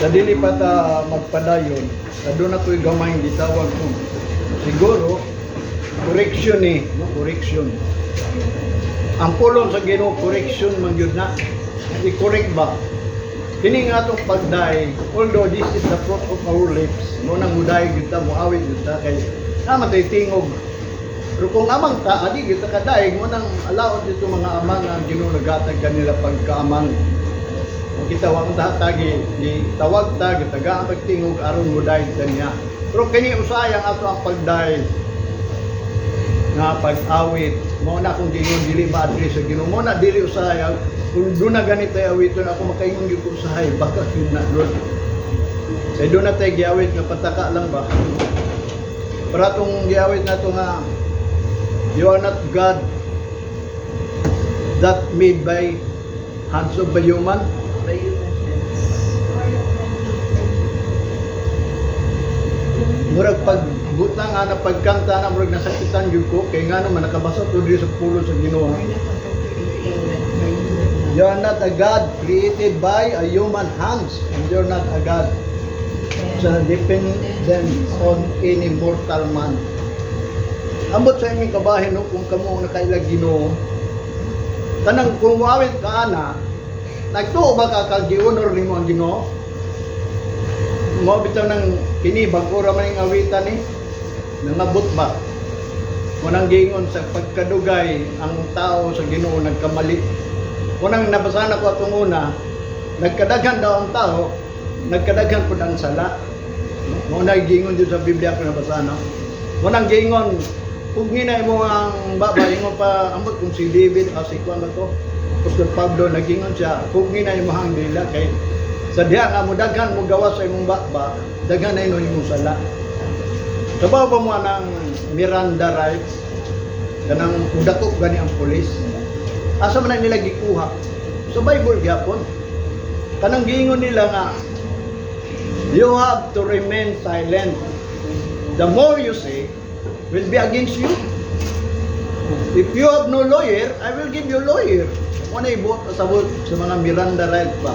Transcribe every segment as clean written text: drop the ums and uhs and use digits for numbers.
sa dili pa ta magpadayon, doon ako'y gamay gitawag ko. Siguro, correction no? Correction. Ang pulong sa Ginoo, correction man yun na. I-correct ba? Kini nga itong pagday, although this is the fruit of our lips, no nang muday kita, muawit kita, kay naman tayo tingog. Pero kung amang ta, adi kita kadaig, mo nang alaot dito mga amang ang Ginoo nagatag kanila pagkaamang. Kung kita wang tatagi, di tawag ta, gitagaan pagtingog, aron muday kita niya. Pero kini usayang ato ang pagday, nga pag-awit, mo na kung Ginoo dili ma-address sa Ginoo, mo na dili usayang, kung doon na ganito ay awiton, ako makaingon yung usahay, baka yun na doon. Kaya doon na tayo giawit nga pataka lang ba? Para itong giawit na ito nga, you are not God that made by hands of a human. By human hands. Murag pagbutang nga na pagkanta na murag nasakitan yun ko, kaya nga naman nakabasa ito dito sa pulo sa Ginoo. You are not a God created by a human hands, and you're not a God so dependent on any mortal man. Ambot sa imong kabahin no, kung kamo nakailag Ginoo, tanang kung wawit ka na, nagtuo ba ka kag-honor nimo ang Ginoo? Mo bitaw nang kini bag-ora man ang awitan ni, nangabot ba? Munang gingon sa pagkadugay ang tao sa Ginoo nagkamali. Unang nabasa na ko atong una, nagkadaghan daw ang tao, nagkadaghan po ang sala. Muna gingon dito sa Biblia ko nabasa, no? Unang gingon, kung ginay mo ang baba, ingon pa, ambot kung si David, si Juan ba to? Apostol Pablo, nagingon siya, kung ginay mo ang dila, kay sa diha nga mo daghan mo gawa sa imong baba, daghan na imong sala. Sabaw ba mo ng Miranda rights, kanang udakop gani ang pulis, asa man nila gikuha sa Bible gyapon, kanang giingon nila nga you have to remain silent, the more you say will be against you. If you have no lawyer, I will give you a lawyer. Ano ibuot pasabot sa mga Miranda rights ba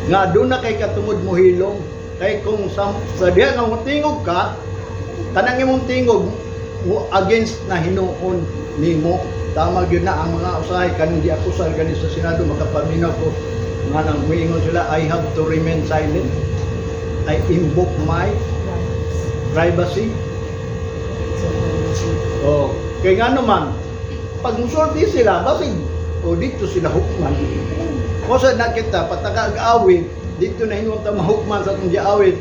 nga doon na kay katungod mo hilong, kay kung sa diha nga tingog ka, kanang imong tingog mo against na hinuon nimo. Tama yun na ang mga usahay kaning di akusal kani sa Senado, makapaminaw ko nga nang huingon sila, I have to remain silent, I invoke my privacy. Oh, kaya nga naman pag musulti sila basig o dito sila hukman o sa nakita pataka-awit dito na hinunta mahukman sa itong awit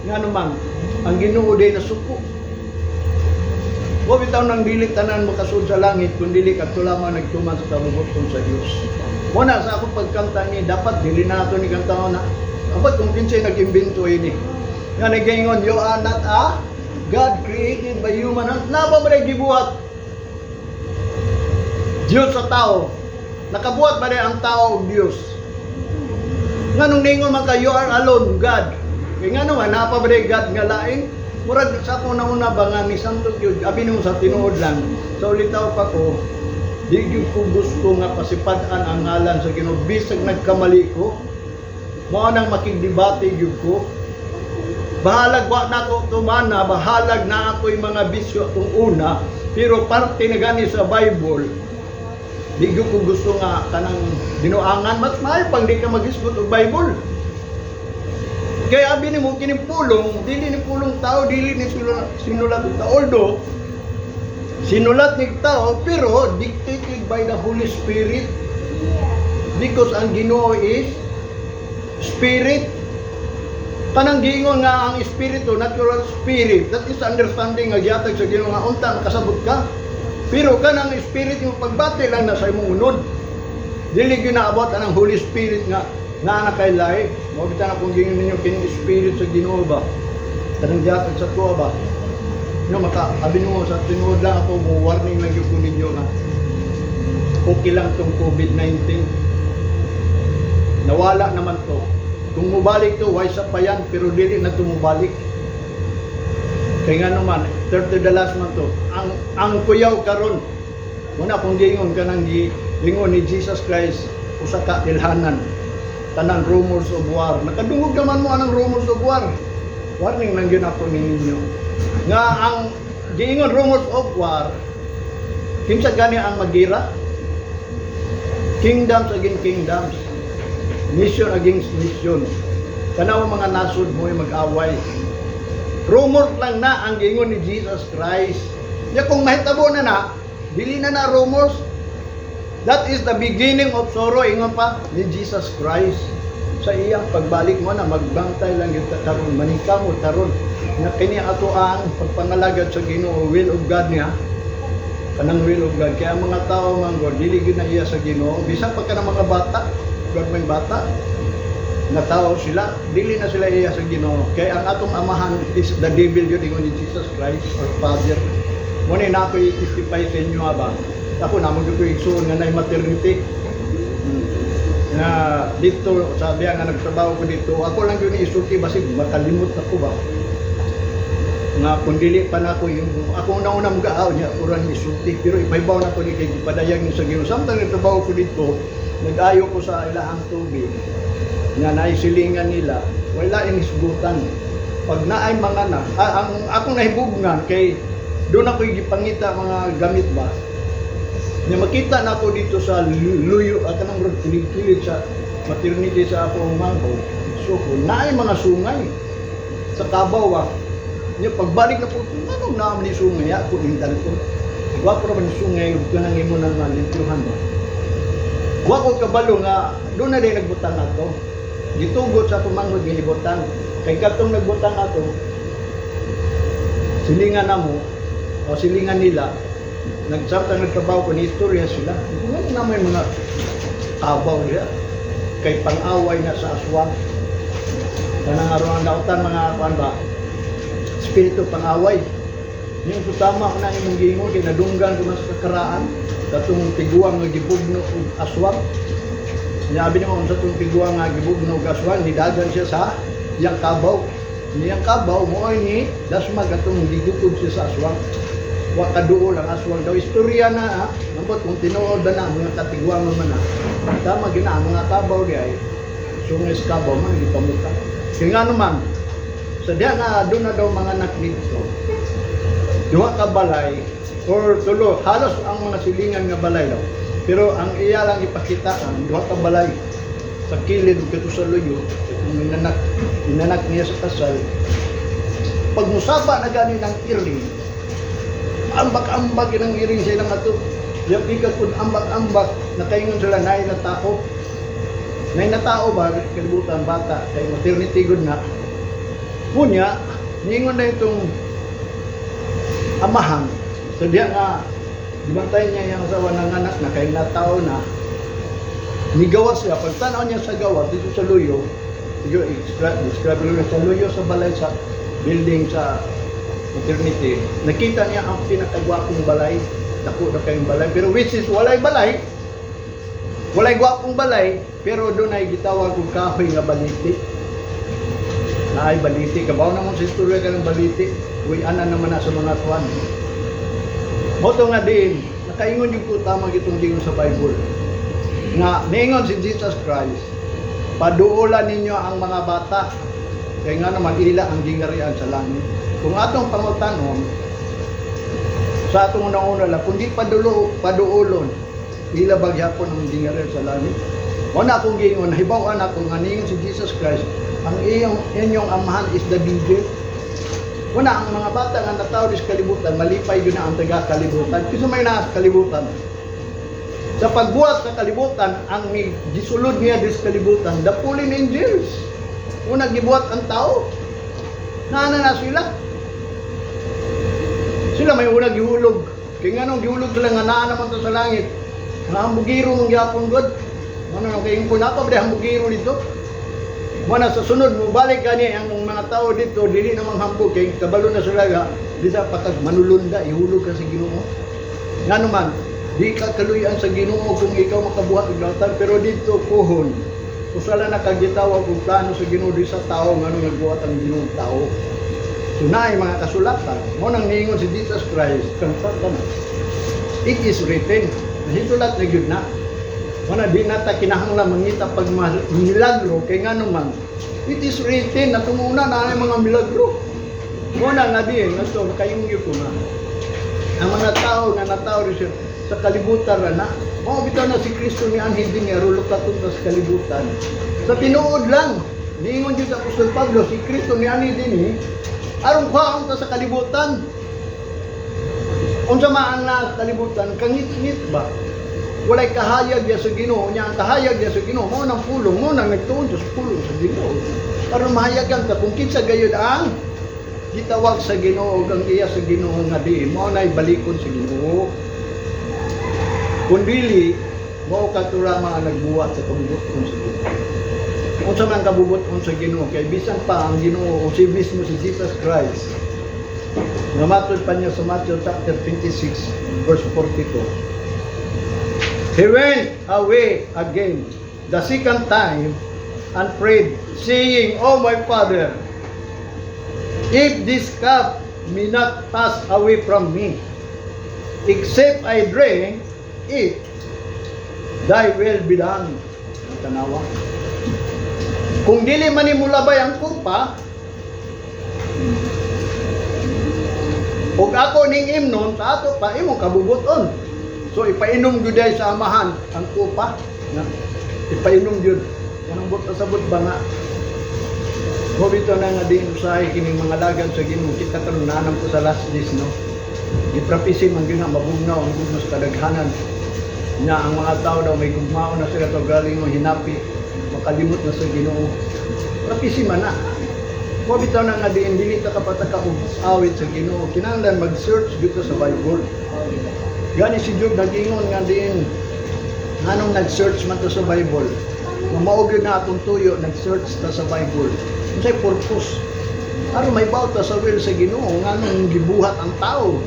nga naman ang Ginoo day na suko. Wa bitaw nang dili tanan makasud sa langit kun dili kadto lamang nagtuman sa kabubuton sa Dios. Muna sa akong pagkanta ni dapat dili nato ni kanta na. Apat kung kinsay nag-imbento ini. Nga nagingon, you are not a God created by human hands. Napa ba gibuhat Dios sa tao? Nakabuhat ba ang tao og Dios? Nganong ningon man ka you are alone God? Kaya nga naman napa ba God nga lain? Murag sa ako na una ba nga ni Santo Dios, abi nung sa tinuod lang, sa ulitaw pa ko, di ko gusto nga pasipad-an ang ngalan sa Ginoo, bisag nagkamali ko, mao nang makigdebate gyud ko. Bahalag wa na ko tumana, bahalag na ako'y mga bisyo akong una, pero parte na gani sa Bible, di ko gusto nga kanang dinuangan, mas maayo pang di ka mag-isgot og Bible. Kaya abi ni mo kining pulong, dili ni pulong tao, dili ni sinulat ng tao. Although, sinulat ni tao, pero dictated by the Holy Spirit. Because ang Ginoo is Spirit. Kanang giingon nga ang Espiritu, natural spirit, that is understanding nga gihatag sa Ginoo nga unta nakasabot ka. Pero kanang Spirit yung pagbati lang na sa imong unod. Dili ginaabot ang Holy Spirit nga anak kay lahi. Mo bitan akong gingon ninyo kining Spirit sa Ginoo ba. Kanang gihatag sa tuwa ba. No maka abi mo sa tinuod lang ako mo warning lang gyud ko ninyo nga okay lang tong COVID-19. Nawala naman to. Kung mubalik to, why sa pa yan, pero dili na to mubalik. Kaya nga naman, third to the last man to, ang kuyaw karon, muna kung gingon ka nang gingon ni Jesus Christ, usa ka ilhanan. tanang rumors of war. Nakadungog naman mo anang rumors of war. Warning lang yun ako ninyo. Nga ang giingon rumors of war, kinsa gani ang magira? Kingdoms against kingdoms. Nation against nation. Tanaw mga nasod mo ay mag-away. Rumor lang na ang giingon ni Jesus Christ. Ya kung mahitabo na, dili na rumors. That is the beginning of sorrow, ingon pa ni Jesus Christ. Sa iyang pagbalik mo na magbantay lang yung taron, manika mo taron. Na kini ato ang pagpangalagad sa Ginoo, will of God niya. Kanang will of God. Kaya mga tao mga God, dili gyud na iya sa Ginoo. Bisan pa ka ng mga bata, gagmay bata, na tao sila, dili na sila iya sa Ginoo. Kaya ang atong amahan is the devil yun, ingon ni Jesus Christ, our Father. Muna na ako i-testify sa inyo ba? Ako naman ko igsuon nga na maternity. Na dito, sabi nga nagtrabaho ko dito, ako lang yun isulti, basig makalimot na ko ba? Nga kung dili pa na ako, yung, ako nauna mga niya, kurang isulti, pero ipaibaw na ko ni kay padayang sa Ginoo. Samtang nagtrabaho ko dito, nag-ayo ko sa ilahang tubig, nga naisilingan nila, wala inisgutan. Pag naay mga na, ang akong nahibugnan, kay doon ako igipangita mga gamit ba, nga makita na ako dito sa luyo at anong kilig-kilig sa maternity sa akong mangko. So, naay mga sungay sa Kabaw. Nga pagbalik na po, anong naman ni sungay? Ako din ko. Wapo naman ni sungay, kanang imo ng limpyuhan ba? Wako kabalo nga, doon na rin nagbutang ato. Gitugot sa akong mangko, ginibutang. Kay katong nagbutang ato, silingan na mo, o silingan nila, nagsamtang nagtrabaho ko ni istorya sila. Ngayon naman mga kabaw niya. Kay pang-away na sa aswang. Kanang aruang dautan mga kuan ba? Espiritu pang-away. Yung sutama ko na imong gingon kay nadunggan ko sa kakaraan. Katong tiguang nga gibugno og aswang. Sinabi niya kung sa itong tiguang nga gibugno og aswang, nidagan siya sa iyang kabaw. Niyang kabaw mo ay ni dasmag atong gigukod siya sa aswang. Wa kaduol ang aswang daw istorya na nambot kung tinuod na mga katigwang man na tama gina mga kabaw di ay sungis kabaw man gipamuta kaya nga naman sa diya nga doon na daw mga anak dito duha ka balay or tulo halos ang mga silingan nga balay daw pero ang iya lang ipakita ang duha ka balay sa kilid kato sa luyo kung inanak niya sa kasal pag musaba na gani ng iring ambak-ambak ng iring sila nga to. Yung ikat po ambak-ambak, nakaingon sila nay na tao. Nay na tao ba, kalibutan bata, kay maternity good na. Punya, ningon na itong amahan. So diya nga, dibantay niya yung asawa ng anak na kay na tao na. Nigawas siya, pagtanaw niya sa gawas, dito sa luyo, describe sa luyo sa balay sa building sa maternity, nakita niya ang pinakagwapong balay, dako na kayong balay, pero which is walay balay, walay gwapong balay, pero doon ay gitawag kong kahoy nga baliti. Na ay baliti, kabaw naman sa istorya ka ng baliti, uy, ana naman na sa mga tuwan. Moto nga din, nakaingon yung po tama itong gingon sa Bible, nga niingon si Jesus Christ, paduulan ninyo ang mga bata, kaya nga naman ila ang gingarian sa langit. Kung atong pangutanon, sa atong unang-una lang, kung di paduulon, ila bagyapon ang gingarer sa langit. Wala akong gingon, hibawan ako nga ningon si Jesus Christ, ang inyong amahan is the devil. Wala ang mga bata nga natao sa kalibutan, malipay yun na ang taga-kalibutan. Kasi may nasa kalibutan. Sa pagbuhat sa kalibutan, ang may gisulod niya sa kalibutan, the fallen angels. Una gibuhat ang tao, naana na sila. Sila may una gihulog. Kaya nga nung gihulog sila nga naa naman to sa langit. Nga hambugiro mong gihapon God. Ano nung kayong punapa ba hambugiro dito? Muna sa sunod mo balik gani ang mga tao dito dili namang hambog kay kabalo na sila ga di sa patag manulunda ihulog ka sa Ginoo. Nga naman di ka kaluyan sa Ginoo kung ikaw makabuhat og lautan pero dito kuhon. Usala na kagitawag og plano sa Ginoo di sa tao ngano nagbuhat ang Ginoo tao. Sunay mga kasulatan, mo nang niingon si Jesus Christ, kang it is written, nahitulat na yun na. Wala di nata kinahanglan mangita pag milagro kay nga naman it is written na tumuna na ang mga milagro. Muna nga din nato kayong ko na. Ang mga tao nga nataw rin siya sa kalibutan na mo bitaw na si Kristo ni anhin din niya rulok katunta sa kalibutan. Sa tinuod lang niingon jud sa Apostol Pablo si Kristo ni anhin din aron kwaon ta sa kalibutan. Unsa man ang kalibutan kangit-ngit ba? Walay kahayag ya sa Ginoo niya ang kahayag ya sa Ginoo mo nang pulong mo nang nagtuon sa pulong sa Ginoo para mahayagan ka kung kinsa gayud ang gitawag sa Ginoo ang iya sa Ginoo nga di mo nay balikon sa Ginoo kun dili mo katura mga nagbuhat sa kabubuton sa Ginoo unsa man kabubuton sa Ginoo kay bisan pa ang Ginoo o si mismo si Jesus Christ nga matod pa niya sa Matthew chapter 26 verse 42. He went away again the second time and prayed, saying, O my Father, if this cup may not pass away from me, except I drink it, thy will be done. Tanawa. Kung dili man nimo labay ang kupa, ug ako ning imnon sa ato pa imong kabubuton. So ipainom jud ay sa amahan ang kupa. Ipainom jud. Kanang buta sa but ba nga. Mo bitaw na nga din usahay kining mga lagad sa Ginoo kita karon nanam ko sa last days no. Giprapisi man gyud mabugnaw ang gugma sa kadaghanan. Nya ang mga tao daw may gugmao na sila to galing mo hinapi makalimot na sa Ginoo. Prapisi man na. Mo bitaw na nga din dili ta kapataka og awit sa Ginoo. Kinahanglan mag-search dito sa Bible. Gani si Job nag-ingon nga din anong nag-search man to sa Bible. Mamaog yun na atong tuyo, nag-search ta sa Bible. Unsay purpose? Aron may bawta sa will sa Ginoo nganong gibuhat ang tao.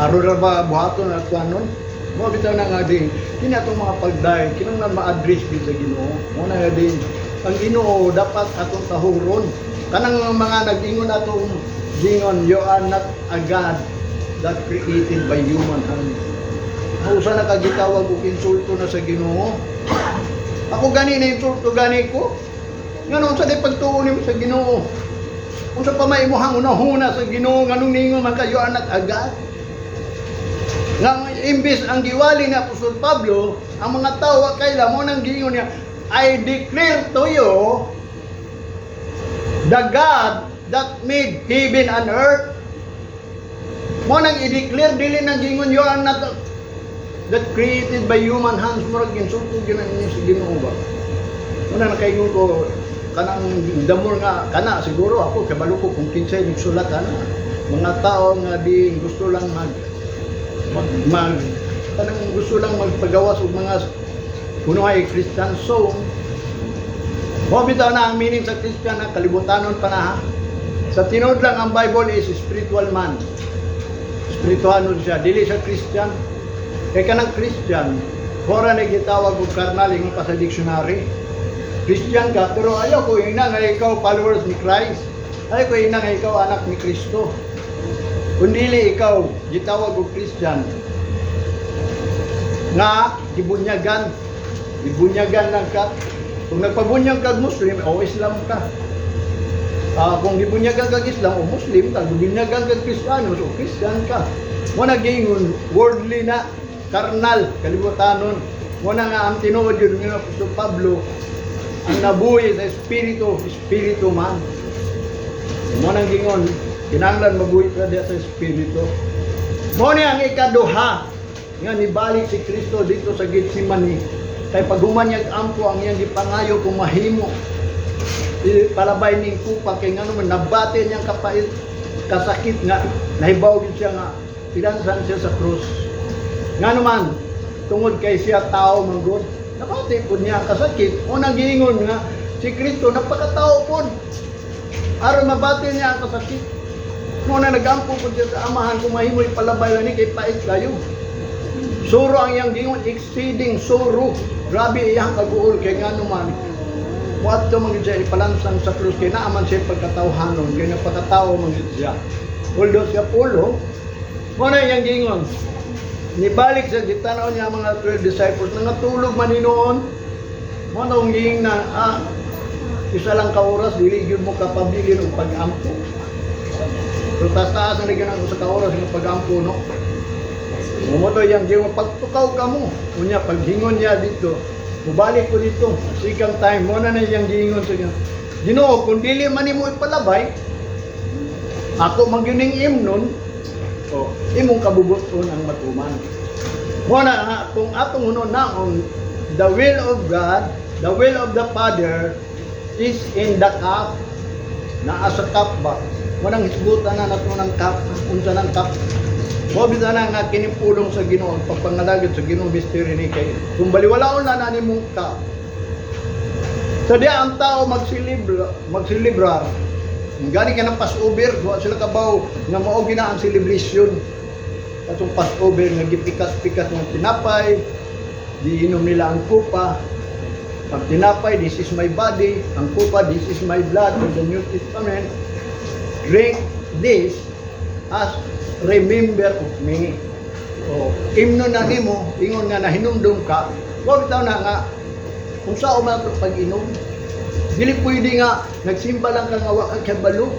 Aron ra ba buhaton at kanon? Mo bitaw na nga din kini atong mga pagday kinahanglan ma-address din sa Ginoo. Mo na nga din ang Ginoo dapat atong tahuron. Kanang mga nag-ingon atong gingon, you are not a God that created by human hand. Usa na kagitawag og insulto na sa Ginoo. Ako gani na insulto gani ko. Nganong sa di pagtuo nimo sa Ginoo. Unsa pa may imong una sa Ginoo nganong ningon man kayo anak agad. Nga imbis ang giwali ni Apostol Pablo, ang mga tao kaila mo nang giingon niya, I declare to you the God that made heaven and earth. Mo nang i-declare dili nang gingon you are not that created by human hands murag insulto gyud ninyo sa Ginoo ba. Mo nang nakaingon ko kanang damor nga kana siguro ako kabalo ko kung kinsay nagsulat ana. Mga tao nga di gusto lang kanang gusto lang magpagawas og mga kuno ay Christian song. Mo bitaw na ang meaning sa Christian na kalibutanon pa na ha. Sa tinuod lang ang Bible is spiritual man. Spiritual siya, dili siya Christian. Kaya ka ng Christian, hora na gitawag og carnal ingon pa sa dictionary. Christian ka, pero ayaw ko ina nga ikaw followers ni Christ. Ayaw ko ina nga ikaw anak ni Kristo. Kung dili ikaw gitawag og Christian, nga gibunyagan lang ka. Kung nagpabunyag kag Muslim o Islam ka. Kung gibunyagan kag Islam o Muslim ka, gibunyagan kag Kristiyano o Christian ka. Mo na gingon worldly na, karnal, kalibutanon. Mo na nga ang tinuod yun ng Apostol Pablo, ang nabuhi sa espiritu man. Mo nang gingon, kinahanglan mabuhi ka diha sa espiritu. Mo ni ang ikaduha nga nibalik si Kristo dito sa Getsemani. Kay pagumanyag ampo ang iyang gipangayo kung mahimo palabay ning kupa kay ngano man nabate niyang kapait kasakit nga nahibaw gid siya nga pinansan siya sa krus. Ngano man tungod kay siya tao manggod nabate pud niya ang kasakit o nagingon nga si Kristo napakatao pud aron mabate niya ang kasakit. Mo na nagampo pud siya sa amahan kung mahimo ipalabay ni kay pait kayo. Suro ang iyang gingon exceeding sorrow. Grabe iyang kaguol kay ngano man Muat to mga siya ipalansang sa krus kay naaman siya pagkatawhanon kay nagpakatawo mga siya. Although siya pulo, mo na iyang gingon. nibalik sa gitanaw niya mga 12 disciples na natulog man noon. Mo nang ging na isa lang ka oras dili gyud mo kapabilin og pag-ampo. So taas ang ligyan sa ka oras ng pag-ampo no. Mo to yang gyud pagtukaw ka mo. Unya paghingon niya dito, mubalik ko dito. Sikang time mo na yang gingon sa Ginoo kung dili man nimo ipalabay, ako magyuning imnon, o imong kabubuton ang matuman. Muna nga, kung atong hunon naon, the will of God, the will of the Father is in the cup, naa sa cup ba? Munang hisgutan na nato ng cup, unsa ng cup. Mobita na nga kinipulong sa Ginoo, pagpangalagad sa Ginoo mystery ni kay. Kung baliwalaon na nimong cup, so diya ang tao magsilibra. Gani ka ng Passover, duwa sila kabaw nga mao gina ang celebration. Katong Passover nga gipikas-pikas ng tinapay, diinom nila ang kupa. Pag tinapay, this is my body. Ang kupa, this is my blood of the New Testament. Drink this as remember of me. O, imno na nimo, ingon nga nahinumdum ka. Huwag bitaw na nga, kung saan man ito pag-inom, dili pwede nga nagsimba lang ka nga wala kang balo.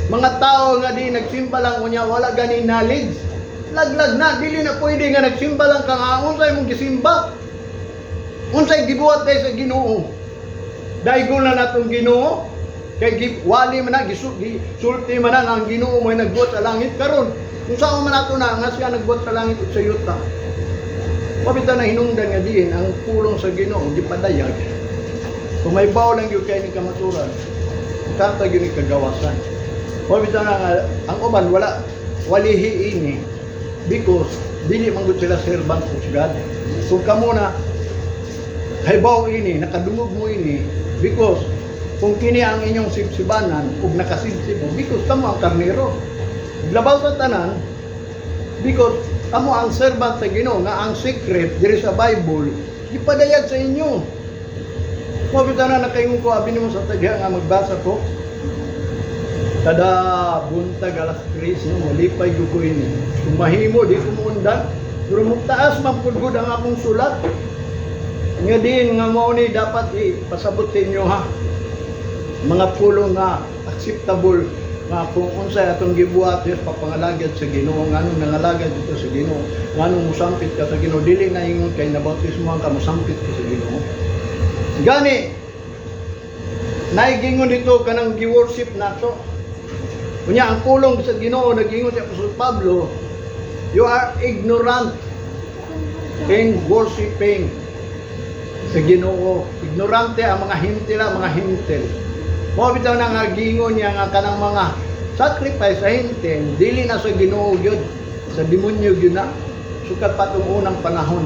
Mga tao nga di nagsimba lang kunya wala gani knowledge. Laglag na, dili na pwede nga nagsimba lang ka nga unsay mong gisimba. Unsay gibuhat kay sa Ginoo. Daigol na natong Ginoo. Kay wali man na gisulti man na ang Ginoo mo nagbuhat sa langit karon. Kung saan man nato na nga siya nagbuhat sa langit ug sa yuta. Pabita na hinungdan nga diin ang pulong sa Ginoo gipadayag. Kung may bawo lang yung kayo ni kamaturan, karta yun ni kagawasan. Pabita na nga, ang uban walihi ini because dili man gud sila servant of God. Kung kamo na haybaw ini, nakadungog mo ini because kung kini ang inyong sibsibanan ug nakasibsib mo because kamo ang karnero. Labaw sa tanan because kamo ang servant sa Ginoo nga ang secret diri sa Bible ipadayag sa inyo. Mabita na nakaingon ko abi nimo sa tagya nga magbasa ko. Kada buntag alas 3 no malipay gyud ko ini. Kung mahimo di ko muundan, pero mugtaas man pud gud ang akong sulat. Nga din nga mao ni dapat ipasabot sa inyo ha. Mga pulong nga acceptable nga kung unsay atong gibuhat papangalagad sa Ginoo nganong nangalagad dito sa Ginoo nganong musampit ka sa Ginoo dili na ingon kay nabautismo ka musampit ka sa Ginoo gani naigingon dito kanang gi-worship nato kunya ang pulong sa Ginoo nagingon si Apostol Pablo, you are ignorant in worshiping sa Ginoo. Ignorante ang mga hintil. Mo bitaw na nga gingon niya nga kanang mga sacrifice sa hintil dili na sa Ginoo gyud, sa demonyo gyud na sukat patong unang panahon.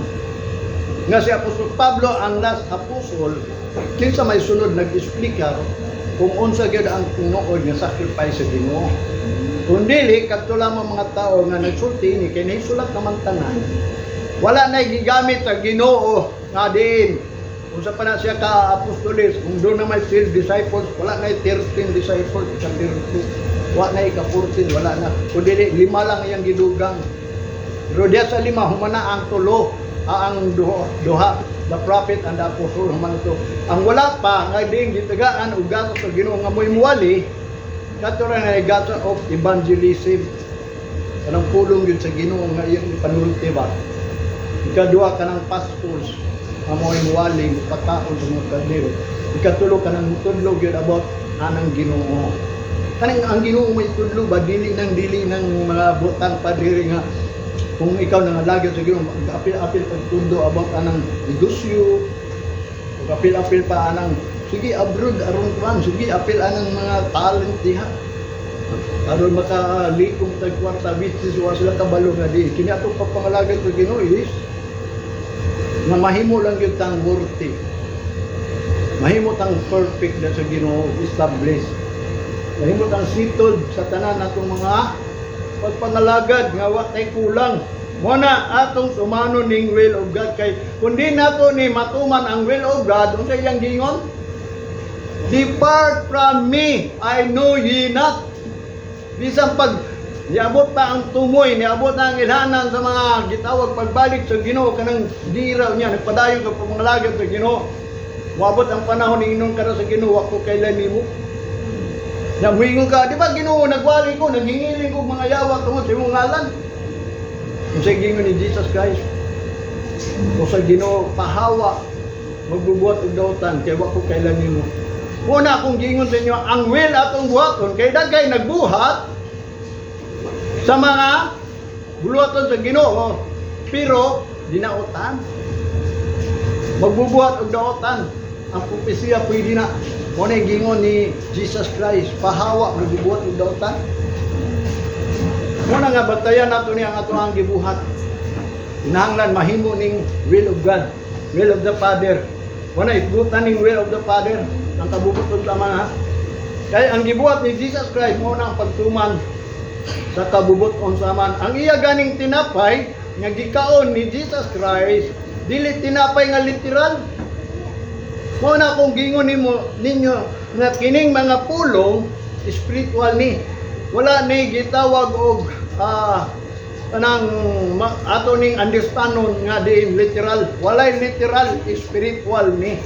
Nga si Apostol Pablo ang last apostle kinsa may sunod nag-explica kung unsa gyud ang tinuod nga sacrifice sa Ginoo. Kung dili kadto lamang mga tao nga nagsulti ni kay naisulat naman tanan. Wala na gigamit sa Ginoo nga diin unsa pa na siya ka apostoles, kung doon na may 12 disciples, wala na 13 disciples, isang 13, wala na ika-14, wala na. Kundi 5 lang iyang gidugang. Pero diya sa 5, humana ang tulo, ang duha, the prophet and the apostle, humana to. Ang wala pa, nga din gitagaan, o gatos sa Ginoo nga mo'y muwali, kato rin ay gatos of evangelism. Kanang pulong yun sa Ginoo nga iyang ipanulti ba. Ikaduha ka ng pastors, amoy muwaling pagkaon sa mga kaldero. Ikatulo ka ng tudlog yun about anang Ginoo. Kanang ang Ginoo may tudlog ba dili ng mga butang padiri nga kung ikaw nangalagyan sa Ginoo apil pagtundo about anang negosyo. Apil pa anang sige abroad aron kuan sige apil anang mga talent diha. Aron makalikong tag kwarta business wa sila kabalo nga di. Kini atong pagpangalagan sa Ginoo is nga mahimo lang yung tang worthy. Mahimo tang perfect na sa Ginoo established. Mahimo tang settled sa tanan natong mga pagpangalagad nga wa tay kulang. Muna atong sumano ning will of God kay kundi nato ni matuman ang will of God unsa iyang gingon? Depart from me, I know ye not. Bisan pag Niabot pa ang tumoy, niabot na ang ilhanan sa mga gitawag pagbalik sa Ginoo kanang diraw niya nagpadayon sa pangalagat sa Ginoo. Moabot ang panahon ni inon ka na sa Ginoo ako kailan nimo. Namuingon ka, di ba Ginoo nagwali ko, naghingiling ko mga yawa tungod sa imong ngalan. Kung sa gingon ni Jesus Christ, o sa Ginoo pahawa, magbubuhat og dautan kay wa ko kailan nimo. Muna akong gingon sa inyo, ang will atong buhaton kay dagay nagbuhat sa mga buluhaton sa Ginoo, pero dinautan. Magbubuhat og dautan. Ang propesya pwede na. Muna gingon ni Jesus Christ, pahawa magbubuhat og dautan. Muna nga batayan nato ni ang ato ang gibuhat. Kinahanglan mahimo ning will of God, will of the Father. Muna isbutan ning will of the Father ang kabubuton sa mga. Kaya ang gibuhat ni Jesus Christ muna ang pagtuman sa kabubuton sa man. Ang iya ganing tinapay nga gikaon ni Jesus Christ, dili tinapay nga literal. Muna kung gingon ninyo nga kining mga pulong spiritual ni. Wala ni gitawag og kanang ato ning understandon nga di literal. Walay literal, spiritual ni.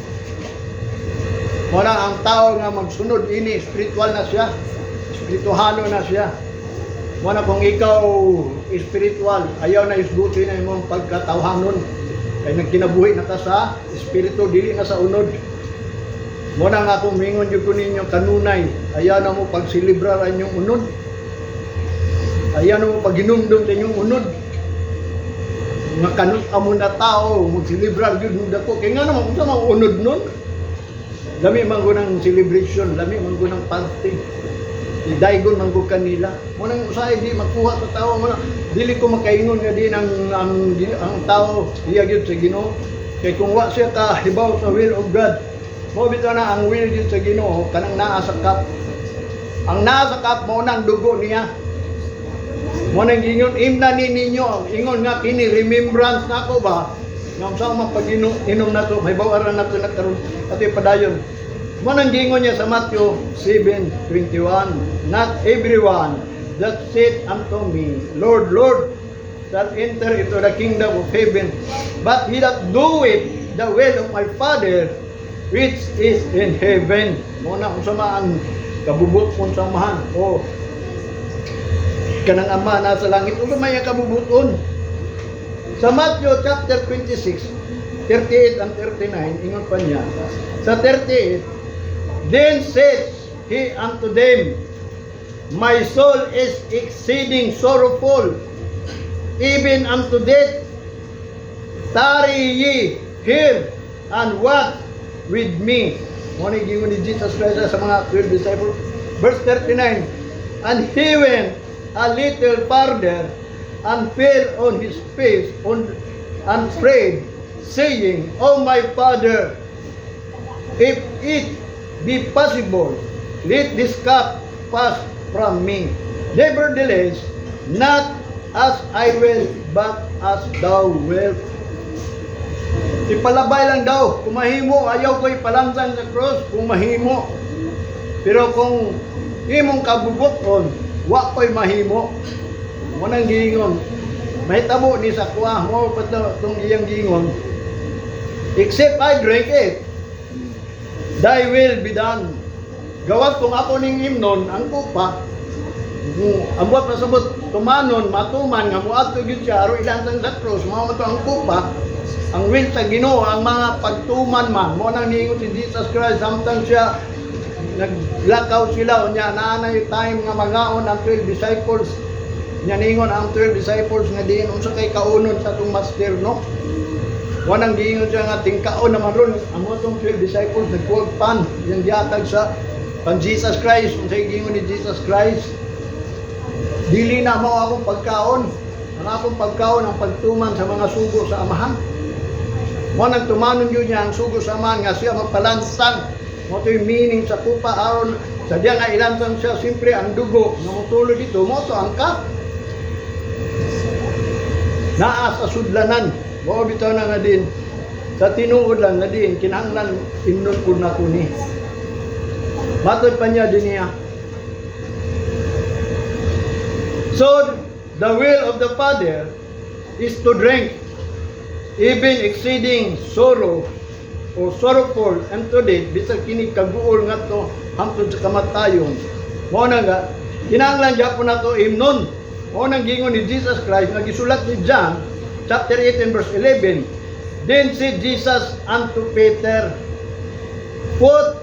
Wala ang tao nga magsunod ini, spiritual na siya. Spirituhano na siya. Wala kung ikaw spiritual, ayaw na isbuti na imong pagkatawhanon. Kay nagkinabuhi na ka sa espiritu, dili na sa unod. Muna nga kung mingon yung ninyo kanunay, ayaw na mo pagsilibrar ang inyong unod. Ayaw na mo paghinumdum sa inyong unod. Nga kanut amo na tao, magsilibrar yun dako. Kaya nga naman, kung sa mga unod nun, lami manggo ng celebration, lami manggo ng party. Idaygon manggo kanila. Muna usay di makuha sa tao mo na. Dili ko makaingon nga din ang tao iya gyud sa Ginoo. Kay kung wa siya ka hibaw sa will of God, mo bitaw na ang will gyud sa Ginoo kanang naa sa cup. Ang naa sa cup mo nang dugo niya. Mo nang ingon imna ni ninyo, ingon nga kini remembrance nako ba? Nga unsang mapag-inom nato, may bawaran nato na karon ati padayon. Mo nang gingon niya sa Matthew 7:21, not everyone that said unto me, Lord, Lord, shall enter into the kingdom of heaven, but he that doeth the will of my Father which is in heaven. Muna kung sama ang kabubuton samahan o kanang Ama na sa langit, kung may kabubuton. Sa Matthew chapter 26, 38 and 39, ingon pa niya, sa 38, then said he unto them, my soul is exceeding sorrowful, even unto death. Tarry ye here and watch with me. Muna gingon ni Jesus Christ sa mga 12 disciples. Verse 39, and he went a little farther and fell on his face and prayed, saying, O my Father, if it be possible, let this cup pass from me. Nevertheless, not as I will, but as thou wilt. Ipalabay lang daw. Kung mahimo, ayaw ko ipalansang sa cross. Kung mahimo. Pero kung imong kabubuton, wa ko'y mahimo. Munang gingon. Mahitabo ni sa kuha mo itong iyang gingon. Except I drink it, thy will be done. Gawag kung ako ning himnon, ang kupa, ambot na sabot, tumanon, matuman, nga muadto gyud siya, aro ilansang sa cross, mao man to ang kupa, ang will sa Ginoo, ang mga pagtuman man, mo nang niingon si Jesus Christ, samtang siya, naglakaw sila, unya, naanay time nga magaon ang 12 disciples, niya niingon ang 12 disciples, nga diin, unsa kay kaunon sa itong master, no? Wanang giingon siya nga tingkaon naman ron, ang mga itong 12 disciples, nagkuwag pan, yung diatag sa pan Jesus Christ, kung sa'yo gingon ni Jesus Christ, dili na mo akong pagkaon. Ang akong pagkaon ang pagtuman sa mga sugo sa amahan. Mo nang tumanon yun niya ang sugo sa amahan nga siya magpalansang. Mo ito yung meaning sa kupa aron sa diya nga ilansang siya, siyempre ang dugo nga mutulog dito, mo ito ang cup. Naa sa sudlanan, mo bitaw na nga din, sa tinuod lang nga din, kinahanglan imnon ko na kuni. Matod pa niya din niya. So the will of the Father is to drink, even exceeding sorrow o sorrowful unto death, bisag kini kaguol nga to hangtod sa kamatayon. Mo na nga kinahanglan gyapon nato himnon. Mo nang gingon ni Jesus Christ nga gisulat ni John chapter 18 verse 11. Then said Jesus unto Peter, put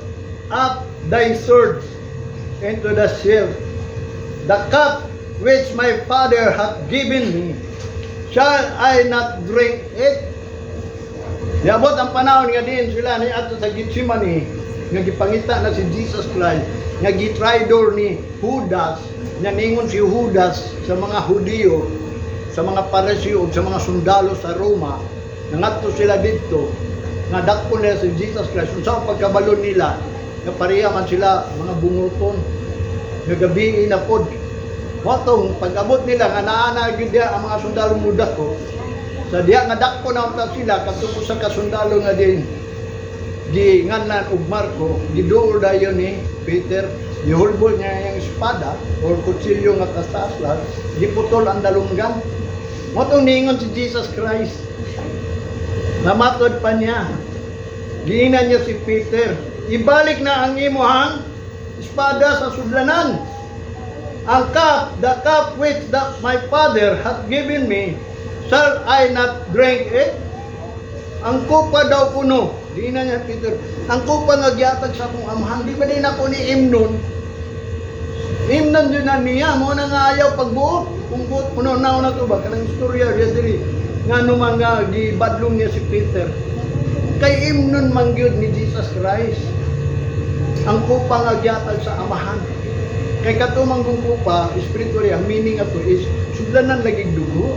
up thy sword into the sheath. The cup which my Father hath given me, shall I not drink it? Yabot ang panahon nga din sila ni ato sa Gethsemane nga gipangita na si Jesus Christ nga gitridor ni Judas, nga ningon si Judas sa mga Hudiyo, sa mga Pariseo, sa mga sundalo sa Roma, nangadto sila dito nga dakpon nila si Jesus Christ. Kung saan pagkabalo nila nga pareha man sila mga bunguton nga gabi na pod. Watong pag-abot nila nga naana gyud ang mga sundalo muda ko. Sa diha nga dakpo na unta sila katungod sa kasundalo nga din ginganan og Marko, giduol dayon ni Peter, gihulbol niya yung espada o kutsilyo nga tataslas, giputol ang dalunggan. Motong ningon si Jesus Christ, namatod pa niya, giinan niya si Peter, ibalik na ang imuhang espada sa sudlanan. Ang cup, the cup which my Father hath given me, shall I not drink it? Ang kupa daw kuno, di na niya Peter, ang kupa nga gihatag sa akong amahan, di ba din ako ni Imnon? Imnon yun na niya, mo na nga ayaw pagbuot. Kung buot kuno na to ba, kanang istorya diya diri, nga naman nga gibadlong niya si Peter. Kay Imnon mangyud ni Jesus Christ, ang kupa nga gihatag sa amahan. Kay katumang kong kupa, spiritually, ang meaning ato is, sudlanan lagig dugo.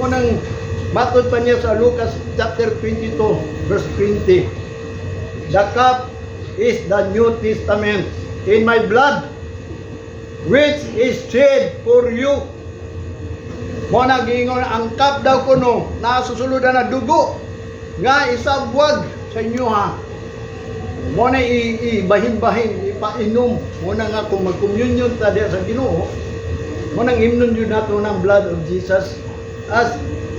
Munang matod pa niya sa Lucas chapter 22 verse 20. The cup is the New Testament in my blood, which is shed for you. Muna gingon ang cup daw kuno nasusuludan na dugo nga isabwag sa inyo ha. Muna ibahin-bahin, ipainom. Muna nga kung mag-communion ta diya sa Ginoo, muna imnon yun nato ng blood of Jesus. As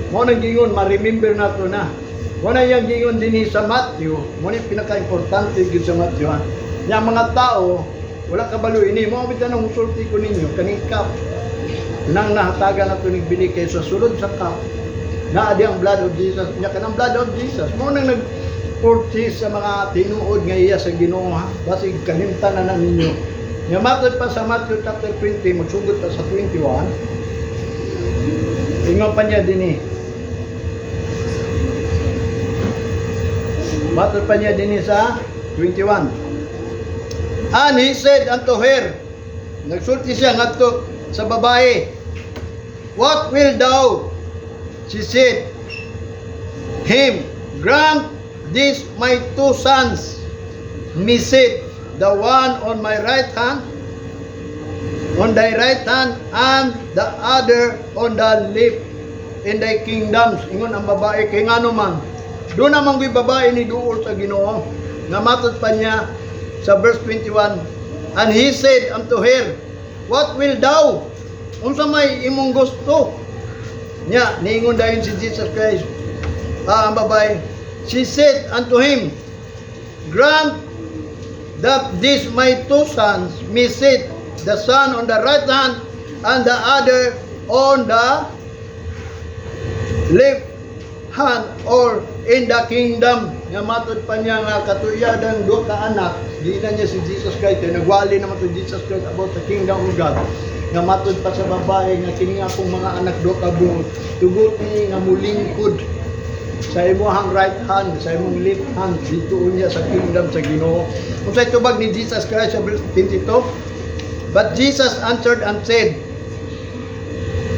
mo nang gingon, ma-remember nato na. Mo na yang gingon din sa Matthew, mo ni pinaka-importante gyud sa Matthew. Nya mga tao, wala kabalo ini, mo bitan nang usulti ko ninyo kaning cup. Nang nahatagan nato ning bili kay sa sulod sa cup. Naa di ang blood of Jesus. Nya kanang blood of Jesus. Mo nang nag-purchase sa mga tinuod nga iya sa Ginoo ha. Basig kalimtan na ninyo. Nya matod pa sa Matthew chapter 20, magsugod pa sa 21. Ingon pa niya din matod pa niya din sa 21. And he said unto her, nagsulti siya ngadto sa babae, what will thou? She said, him, grant these my two sons, me sit, the one on my right hand, on thy right hand, and the other on the left in thy kingdoms. Ingon ang babae, kay ngano man, doon naman ko'y babae ni duol sa Ginoo. Namatod pa niya sa verse 21, and he said unto her, what will thou? Unsa may imong gusto? Nya, niingon dayon si Jesus Christ, ang babae, she said unto him, grant that these my two sons may sit, the son on the right hand and the other on the left hand, or in the kingdom. Nga matod pa niya nga katuyadang do ka anak, di na niya si Jesus Christ, nagwali naman to Jesus Christ about the kingdom of God. Nga matod pa sa babae nga kini nga akong mga anak do ka buot, tugot ni nga mulingkod sa imong right hand, sa imong left hand, dito niya sa kingdom sa Ginoo. Kung sa tubag ni Jesus Christ sa verse 22, but Jesus answered and said,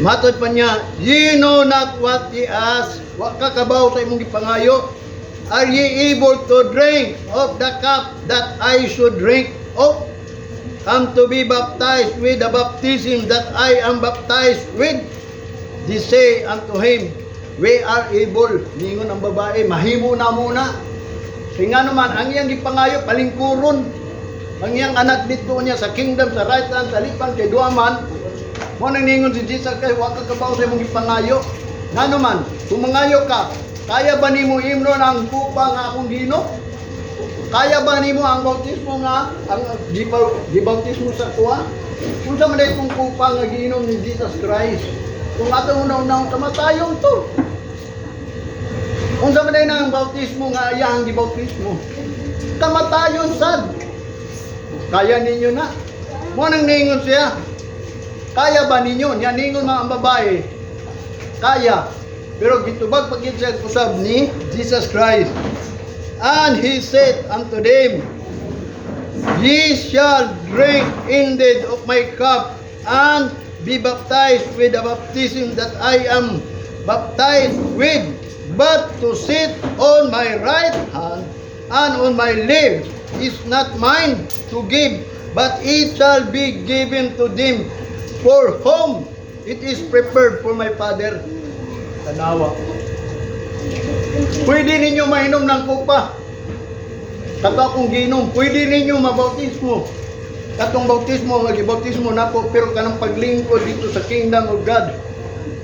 matod pa niya, ye know not what ye ask. Wa ka kabaw sa imong gipangayo. Are ye able to drink of the cup that I should drink of? Come to be baptized with the baptism that I am baptized with? They say unto him, we are able. Ningon ang babae, mahimo na muna. Kaya naman, ang iyang gipangayo, palingkuron. Ang iyang anak dito niya sa kingdom, sa right hand, sa lipan, kay duaman, Mo nang ningon si Jesus kay wa ka kabaw sa imong gipangayo. Ngano man, kung mangayo ka, kaya ba nimo imnon ang kupa nga akong Ginoo? Kaya ba nimo ang bautismo nga ang gibautismo sa kuha? Unsa man itong kupa nga giinom ni Jesus Christ? Kung atong una-unang kamatayon to. Unsa man ang bautismo nga iyang gibautismo? Kamatayon sad. Kaya ninyo na. Mo nang ningon siya. Kaya ba ninyo? Yan ningon mga ang babae. Kaya. Pero gitubag pagkit siya usab ni Jesus Christ. And he said unto them, Ye shall drink indeed of my cup, and be baptized with the baptism that I am baptized with. But to sit on my right hand and on my left is not mine to give, but it shall be given to them for whom it is prepared for my Father. Tanawa. Pwede ninyo mainom ng kupa. Kato akong ginom, pwede ninyo mabautismo. Katong bautismo, magibautismo na po, pero kanang paglingkod dito sa kingdom of God,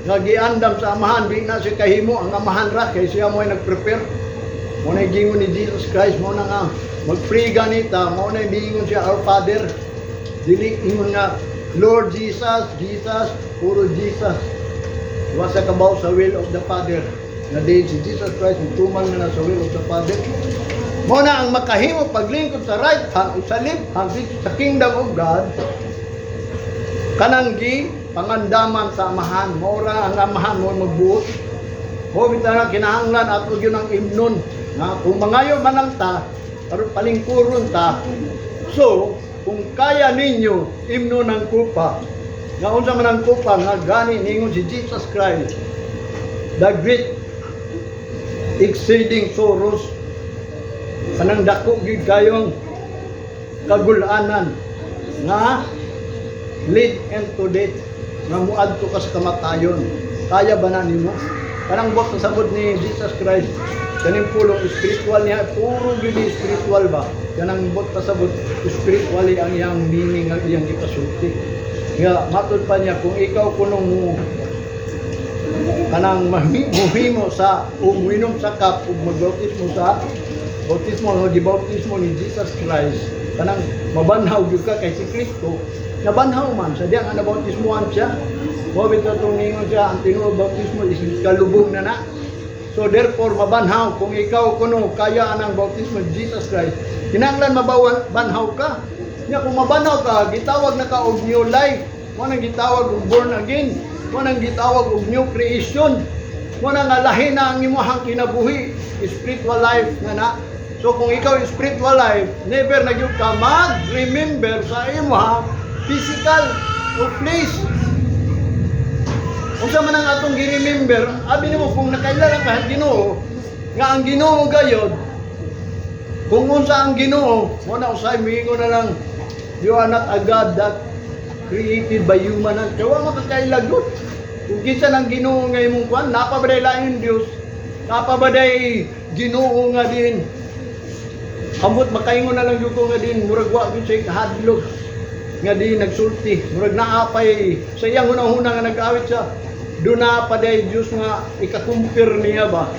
nga giandam sa amahan, di na siya kahimo, ang amahan ra, kaya siya mo ay nag-prepare. Mo na gingon ni Jesus Christ, mo na nga, mag-pray ganita, mo na gingon siya, Our Father. Dili, ingon nga, Lord Jesus, Jesus, puro Jesus. Iwa sa kabaw sa will of the Father. Na din si Jesus Christ, tumal na sa will of the Father. Mo na ang makahimo paglingkod sa right hand o sa left hand dito sa kingdom of God, kanang pangandaman sa amahan. Mora ang amahan mo magbuot. Mo bitaw na kinahanglan ato gyud ang imnon nga kung mangayo man lang ta, aron palingkuron ta. So, kung kaya ninyo imnon ng kupa, nga unsa man ang kupa nga gani ningon si Jesus Christ, the great exceeding sorrows, kanang dako gyud kayong kagulanan nga lead into death, nga muadto ka sa kamatayon. Kaya ba na nimo? Kanang buot sa sabot ni Jesus Christ, kaning pulong spiritual niya, puro gyud spiritual ba? Kanang buot sa sabot spiritually ang iyang meaning, ang iyang gipasulti. Nga matod pa niya, kung ikaw kunong mo kanang mahimo sa uminom sa cup ug magbautismo sa bautismo o gibautismo ni Jesus Christ, kanang mabanhaw gyud ka kay si Kristo. Nabanhaw man sa diya nga nabautismoan siya. Mo bitaw tong ningon siya ang tinuod bautismo is kalubong na na. So therefore mabanhaw kung ikaw kuno kaya anang bautismo ni Jesus Christ, kinahanglan mabanhaw ka. Nya kung mabanhaw ka, gitawag na ka og new life. Mo nang gitawag og born again. Mo nang gitawag og new creation. Mo nang lahi na ang imong kinabuhi, spiritual life nga na. So kung ikaw spiritual life, never na gyud ka mag-remember sa imong physical o place. Unsa man ang atong gi-remember, abi nimo kung nakailala ka Ginoo, nga ang Ginoo gayod, kung unsa ang Ginoo, mo na usay miingon na lang, you are not a God that created by human hands. Kawa mo kakailagot. Kung kinsa nang Ginoo nga imong kuan, napabaday lain Dios, napabaday Ginoo nga din. Ambot makaingon na lang gyud ko nga din, murag wa gyud say kahadlok nga di nagsulti. Murag naapay sa iyang hunang-huna nga nag-awit siya. Do na pa day Dios nga ikakumpir niya ba.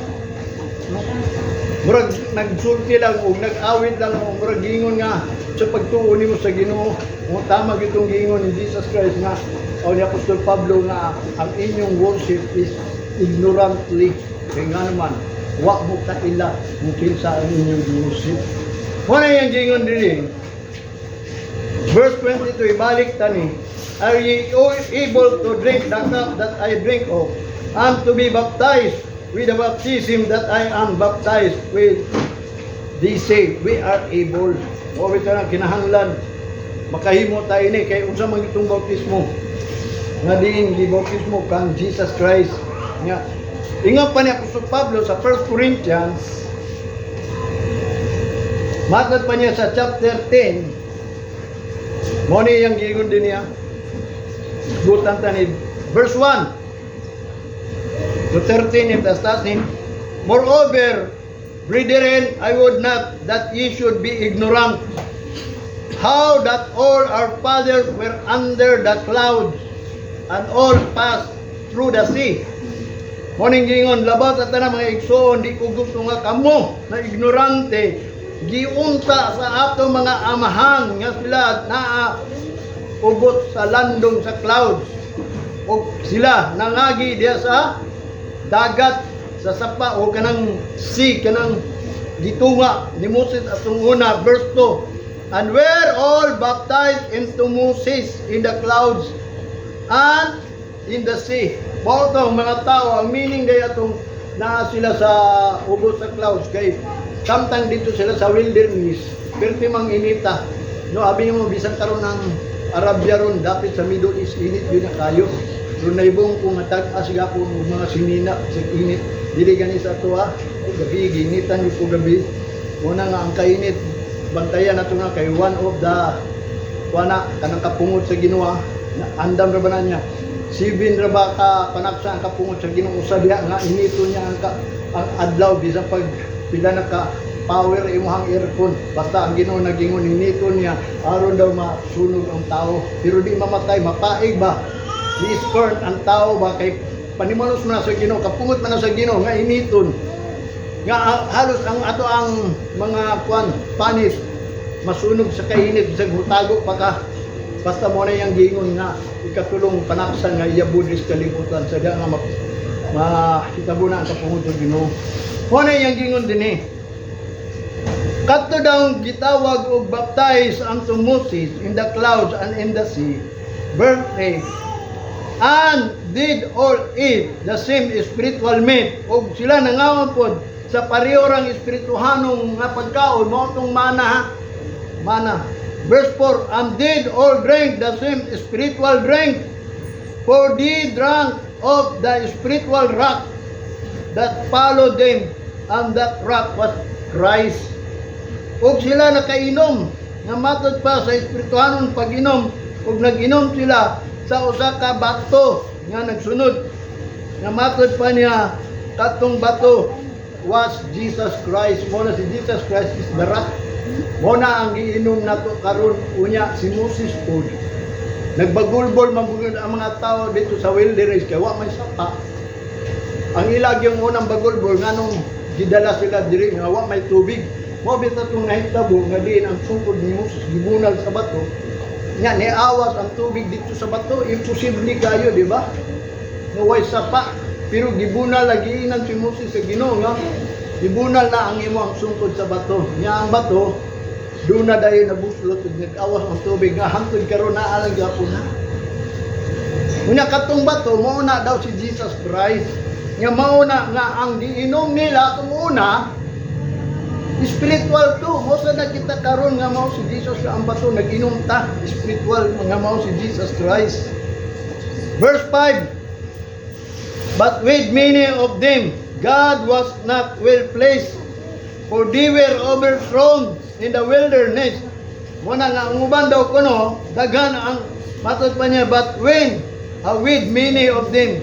Murag nagsulti lang o nag-awit lang o murag gingon nga sa pagtuo nimo sa Ginoo. O tama gitong gingon ni Jesus Christ nga o ni Apostol Pablo nga ang inyong worship is ignorantly. Kaya nga naman, wa mo kaila kung kinsa ang inyong worship. Muna yung gingon din. Verse 22, ibalik tani. Are ye able to drink the cup that I drink of, and to be baptized with the baptism that I am baptized with? They say, we are able. O ito na kinahanglan. Makahimo tayo ni, kay unsa man itong bautismo. Nga din, gibautismo kang Jesus Christ. Nga, ingat pa ni Apostol Pablo sa 1 Corinthians, matad pa niya sa chapter 10, mo ni yung gingon din niya, butan tanid, verse 1 to 13, if that's not him. Moreover, brethren, I would not that ye should be ignorant, how that all our fathers were under the clouds, and all passed through the sea. Morning gingon, labat at na mga igsoon, di ko gusto nga kamo na ignorante, giunta sa ato mga amahang nga sila na ugot sa landong sa clouds. O sila nangagi diya sa dagat, sa sapa o kanang sea, kanang gitunga ni Moses atong una, verse 2. And were all baptized into Moses in the clouds and in the sea. Bao itong mga tao, ang meaning day atong na sila sa ubos sa clouds kay samtang dito sila sa wilderness, perti mang inita. No, abi mo bisan karon ng Arabia ron, dapit sa Middle East, init yun na kayo. Doon na ibong kung matag-as ko mga sinina sa init. Dili gani sa tuwa, gabi, ginitan yung po gabi. Una nga ang kainit, bantayan na ito nga kay one of the kanang kapungod sa Ginoo, andam ra ba na niya. 7 ra ba ka panaksa ang kapungod sa Ginoo usa diha nga inito niya ang adlaw bisan pag pila na ka power imong aircon basta ang Ginoo nagingon inito niya aron daw masunog ang tao pero di mamatay mapaig ba i-scorn ang tao ba kay panimalos man sa Ginoo kapungod man sa Ginoo nga initon nga halos ang ato ang mga panis masunog sa kainit sa hutago pa ka basta mo na yung gingon nga ikatulong panaksan nga iyabudis kalibutan sa diya nga makitabo na ang kapungod sa Ginoo. Mo na yung gingon din eh. Kadto daw gitawag og baptize unto Moses in the clouds and in the sea. Verse 8. And did all eat the same spiritual meat. Og sila nangawon pod sa pareho rang espirituhanong nga pagkaon mao tong mana. Verse 4, and did all drink the same spiritual drink, for they drank of the spiritual rock that followed them, and that rock was Christ. Ug sila nakainom, nga matod pa sa espirituhanon pag-inom, ug nag-inom sila sa usa ka bato nga nagsunod. Nga matod pa niya, katong bato was Jesus Christ. Muna si Jesus Christ is the rock. Muna ang giinom nato karon unya si Moses pod. Nagbagulbol mabugod ang mga tao dito sa wilderness kay wa may sapa. Ang ilag yung unang bagulbol nganong gidala sila diri nga wa may tubig. Mo bitaw tong nahitabo nga diin ang sungkod ni Moses gibunal sa bato. Nya niawas ang tubig dito sa bato, imposible kayo, di ba? No way sapa, pero gibunal lagi inan si Moses sa Ginoo nga gibunal na ang imo ang sungkod sa bato. Nya ang bato doon na dahil nabuslot ug nag-awas ang tubig nga hangtod karon naa lang gyapon na. Unya katong bato mao na daw si Jesus Christ. Nga mao na nga ang giinom nila tung una spiritual to. Mo sa nakita karon nga mao si Jesus ang bato nag-inom ta spiritual nga mao si Jesus Christ. Verse 5. But with many of them God was not well pleased, for they were overthrown in the wilderness. Muna nga ang uban daw kuno daghan ang matod pa niya, but when with many of them,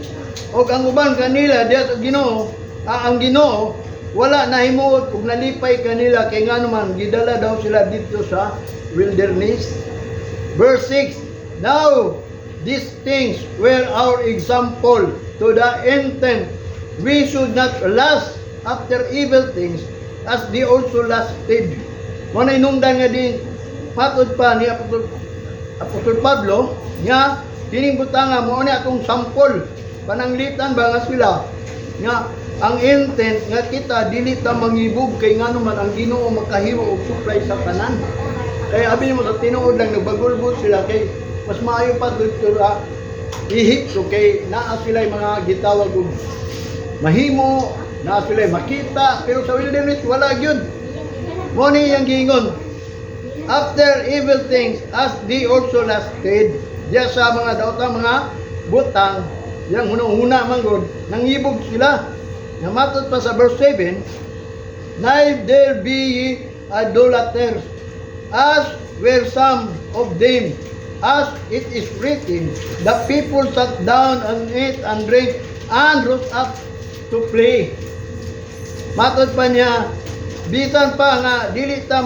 og ang uban kanila diya sa Ginoo, ang Ginoo wala nahimuot ug nalipay kanila kay ngano man gidala daw sila dito sa wilderness. Verse 6. Now these things were our example, to the intent we should not lust after evil things as they also lasted. Muna inungdan nga din matod pa ni Apostol Pablo nga kining butanga mo ni atong sampol pananglitan ba nga sila nga ang intent nga kita dili ta mangibog kay ngano man ang Ginoo makahimo og supply sa tanan. Kay abi mo sa tinuod lang nagbagulbol sila kay mas maayo pa dito ra Ehipto kay naa sila mga gitawag og mahimo, naa sila makita, pero sa wilderness wala gyud. Mo ni yang giingon, after evil things as they also lasted. Diya sa mga dauta mga butang, yang hunahuna manggod, nangibog sila. Namatod pa sa verse 7, neither be ye idolaters, as were some of them, as it is written, the people sat down and ate and drank and rose up to play. Matod pa niya, bisan pa nga dili ta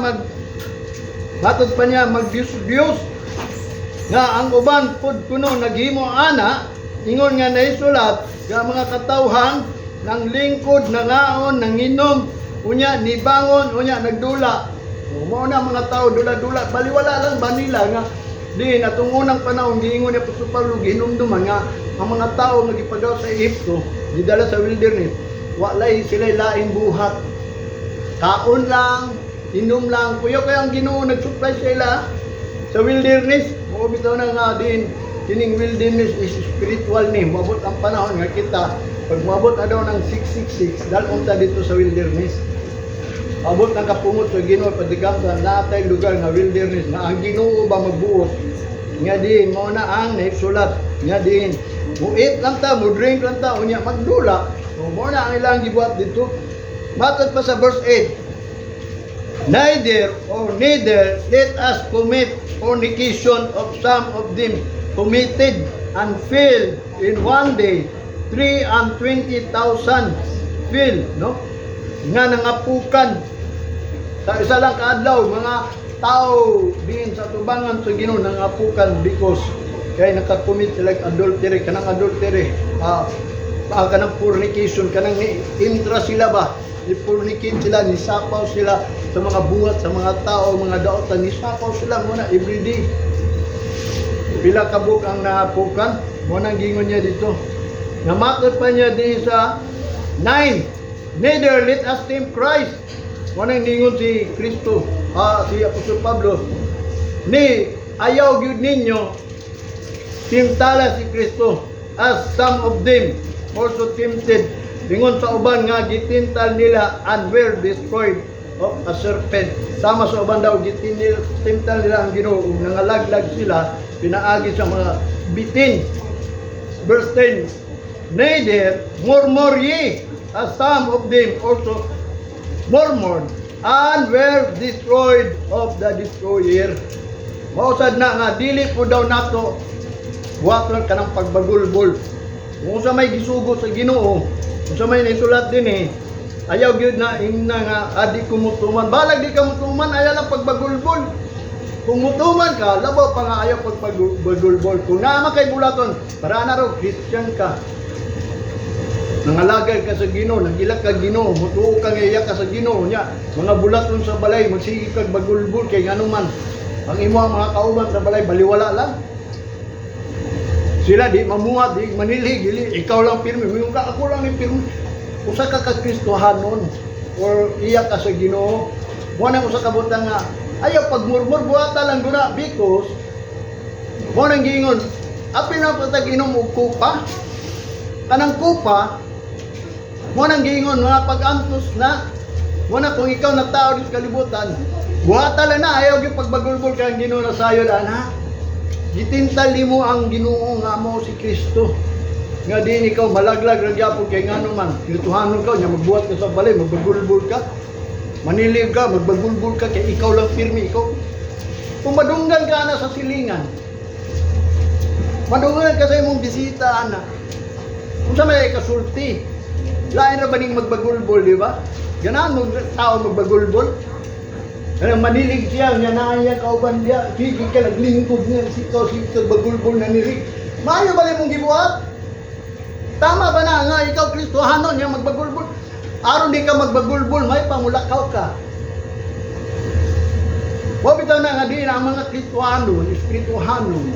matod pa niya magdiyos-diyos nga ang uban pud kuno naghimo ana ingon nga naisulat nga mga katawhan ng lingkod, nangaon, nanginom, unya nibangon, unya nagdula. Mao na mga tao dula-dula, baliwala lang ba nila nga di atong unang panahon giingon ni Apostol Pablo ginumduman nga ang mga tao nga gipagaw sa Ehipto, gidala sa wilderness, walay sila laing buhat. Kaon lang, inom lang, kuya kaya ang Ginoo nag-supply sila sa wilderness. Mo bitaw na nga din kining wilderness is spiritual ni. Moabot ang panahon nga kita pag moabot daw ng 666 dalon ta dito sa wilderness. Abot ng kapungot sa Ginoo padigam sa natay lugar nga wilderness nga ang Ginoo ba magbuot. Nga din mo na ang naisulat nga din. Muit lang ta, mo drink lang ta, unya magdula. So mo na ang ilang gibuhat dito. Matod pa sa verse 8. Neither let us commit fornication of some of them committed and filled in one day 320,000 filled, no? Nga nangapukan sa isa lang kaadlaw mga tao din sa tubangan sa Ginoo nangapukan because kay nakakumit sila adultery, kanang kanang fornication, kanang intra sila ba i-fornicate sila, nisapaw sila sa mga buhat, sa mga tao, mga daotan, nisapaw sila muna everyday. Pila ka buk ang naapukan, muna gingon niya dito. Namatod pa niya di sa 9. Neither let us tempt Christ. Muna gingon si Kristo, si Apostol Pablo. Ni ayaw gyud ninyo timtala si Kristo as some of them also tempted. Bingon sa uban nga gitintal nila and were destroyed of a serpent. Sama sa uban daw gitintal nila ang Ginoo ug nangalaglag sila pinaagi sa mga bitin. Verse 10. Neither murmur ye as some of them also murmured and were destroyed of the destroyer. Mausad na nga dili po daw nato buhaton kanang pagbagulbol. Kung sa may gisugo sa Ginoo, kung sa may naisulat din ayaw gyud na imna nga adi kumutuman. Balag di ka mutuman, ayaw lang pagbagulbol. Kung mutuman ka, labaw pa nga ayaw pagbagulbol. Kung naman kay bulaton, para na raw Christian ka. Nangalagay ka sa Ginoo, nagilak ka Ginoo, mutuo ka ngaya ka sa Ginoo nya. Mga bulaton sa balay, magsige kag bagulbol kay nganuman. Ang imo ang mga kauban sa balay baliwala lang. Sila di mamuhat, di manilig, ikaw lang pirmi. Yung ka, ako lang yung pirmi. Usa ka Kristohanon or iya ka sa Ginoo. Muna usa ka butang nga, ayaw pagmurmur, buhata lang guna because muna gingon, apil na patag inom og kupa. Kanang kupa, muna gingon, mga pag-antos na. Muna kung ikaw na tao sa kalibutan, buhata lang na, ayaw yung pagbagulbol ka ang Ginoo na sayo daan ha. Gitintali mo ang Ginoo nga mo si Kristo. Nga din ikaw malaglag ra gyapon kay ngano man. Kristohanon ka nya magbuhat ka sa balay, magbagulbol ka. Manilig ka, magbagulbol ka kay ikaw lang pirmi ikaw. Kung madunggan ka na sa silingan. Madunggan ka sa imong bisita ana. Kung sa may kasulti. Lain ra ba ning magbagulbol, di ba? Ganahan mo tao magbagulbol. Kaya manilig siya, niya naaya kauban niya, sige ka naglingkod niya, sikaw bagulbol na nirig. Maayo ba mong gibuhat? Tama ba na nga, ikaw Kristohanon niya magbagulbol? Aron di ka magbagulbol, may pamulakaw ka. Wabitaw na nga din ang mga Kristohanon, Espirituhanon,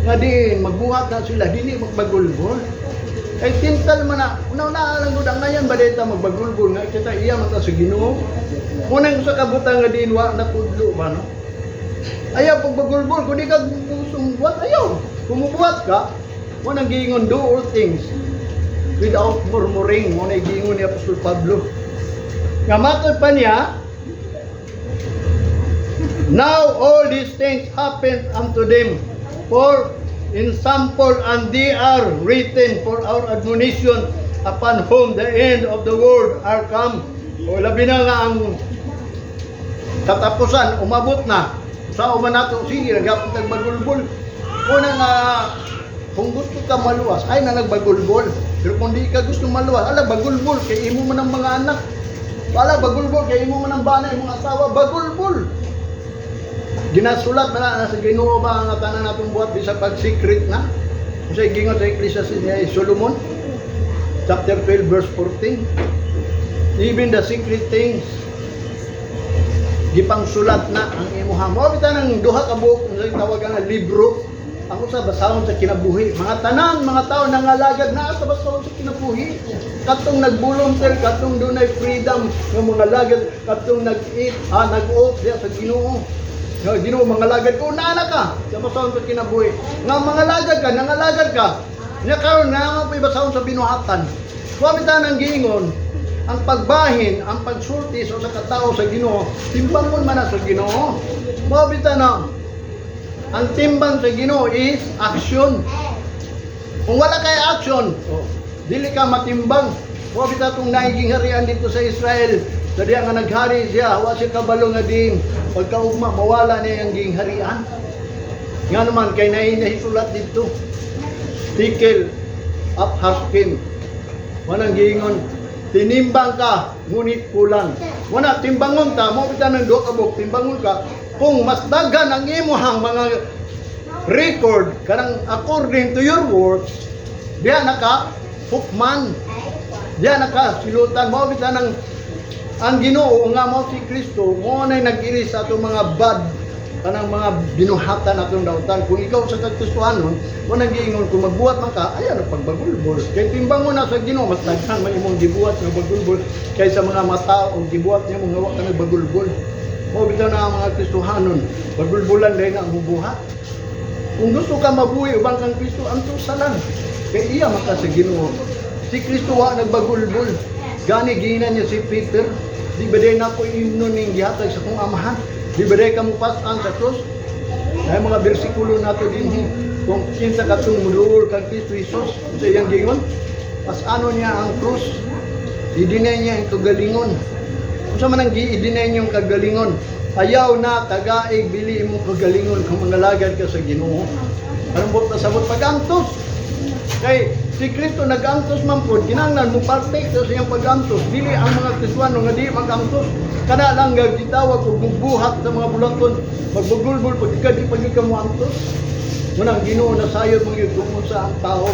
nga din magbuhat na sila, di magbagulbol. Ay tintal man na, una lang gud ang ngayon ba dito magbagulbol nga kita iya man ta sa Ginoo. Munang sa kabutang nga din wa napudlo ba no? Ayaw pagbagulbol kun di ka sumbuhat ayaw. Kumubuhat ka, munang giingon do all things without murmuring. Munang giingon ni Apostol Pablo. Nga matod pa niya, now all these things happen unto them for in sample, and they are written for our admonition, upon whom the end of the world are come. O labi na nga ang katapusan, umabot na. Sa uman nato, sige, nagapot nagbagulbol. Una nga, kung gusto ka maluwas, ay na nagbagulbol. Pero kung di ka gusto maluwas, ala, bagulbol, kay imo man ang mga anak. Ala, bagulbol, kay imo man ang bana, imong asawa, bagulbol. Ginasulat na sa Ginoo ba ang tanan natong buhat bisa pag secret na. Kasi gingon sa Ecclesiastes ni Solomon, chapter 12, verse 14. Even the secret things, gipang sulat na ang imuha. Mo bitaw ng duha ka buok nga tawagan nga libro. Ako sa basahon sa kinabuhi. Mga tanan, mga tao nangalagad na sa basahon sa kinabuhi. Katong nag-volunteer, katong dunay freedom ng mga lagad, katong nag-oath diya sa Ginoo. Nga Ginoo mga lagad ko na ka sa basahon sa kinabuhi. Nga mga lagad ka, nangalagad ka. Nya karon nga pa basahon sa binuhatan. Wa bitaw nang giingon ang pagbahin, ang pagsulti sa katao sa Ginoo, timbangon man na sa Ginoo. Mo bitaw na ang timbang sa Ginoo is action. Kung wala kay action, dili ka matimbang. Mo bitaw tong naiging harian dito sa Israel. Sa diya nga naghari siya, wa siya kabalo nga din pagkaugma mawala niya ang ging harian. Nga naman kay nahisulat dito. Tikel up haskim. Wanang giingon tinimbang ka, ngunit kulang. Wala, timbangon ka, mo bitaw ng duha ka buok, timbangon ka, kung mas daghan ang imuhang mga record, kanang according to your works, diya naka hukman, diya naka silutan, mo bitaw ng ang Ginoo nga mo si Kristo, mo na nag-ilis sa itong mga bad, kanang mga binuhatan atong dautan. Kung ikaw sa Kristohanon, mo nag-iingon kung magbuhat man ka, ayan ang pagbagulbol. Kay timbangon na sa Ginoo, mas daghan man imong gibuhat nga bagulbol kaysa mga mata o gibuhat niya mga wa ka nagbagulbol. Mo bitaw na ang mga Kristohanon, bagulbulan dahil ang bubuhat. Kung gusto ka mabuhi ubang kang Kristo, anto sa lang. Kay iya maka sa Ginoo. Si Kristo wa nagbagulbol. Gani giinan niya si Peter, di ba day na ko imno ning gihatag sa kong amahan? Di ba day kamupasan sa krus? Ay mga bersikulo nato din kung kinsa katong muduol kang Kristo Jesus sa iyang gingon, pas ano niya ang krus, i-deny niya ang kagalingon. Kung sa man ang i-deny niya ang kagalingon, ayaw na tagaig bili mo kagalingon kung mangalagad ka sa Ginoo. Anong bot na sabot pag-antos? Kay si Kristo nag-antos man po, kinanglan mo partake sa iyang pag-antos. Dili ang mga Kristohano nga di mag-antos. Kana lang gitawag o bubuhat sa mga bulaton, magbugulbul pag ika mo antos. Munang Ginoo na sayod mga yun sa ang tao.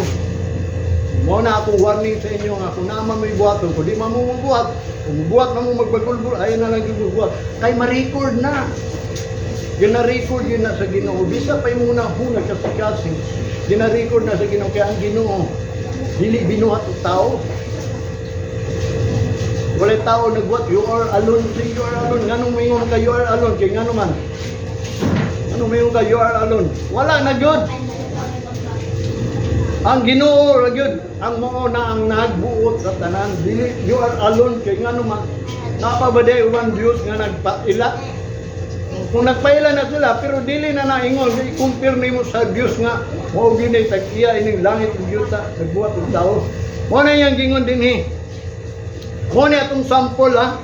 Mo na akong warning sa inyo nga kung naman may buhaton, kung di mamumubuhat, kung buhat na mo magbagulbul, ayaw na lang yung buhat. Kay ma-record na. Gina-record yun na sa Ginoo. Bisa pa yung muna hunag kasi gina-record na sa Ginoo. Kaya ang Ginoo, dili binuhat ang tao. Wala tao nagbuhat, you are alone, say you are alone. Nganong mayroon ka, you are alone. Kaya nga naman, anong mayroon ka, you are alone. Wala na yun. Ang Ginoo ra gyud ang mao na ang nagbuot sa tanan. Dili you are alone kay ngano man napabaday uban Dios nga nagpaila. Kung nagpaila na sila pero dili na naingon i-compare nimo sa Dios nga mao ginay tag-iya ining langit ug Dios sa nagbuhat og tao. Mo na yang gingon dinhi. Mo ni atong sample ha.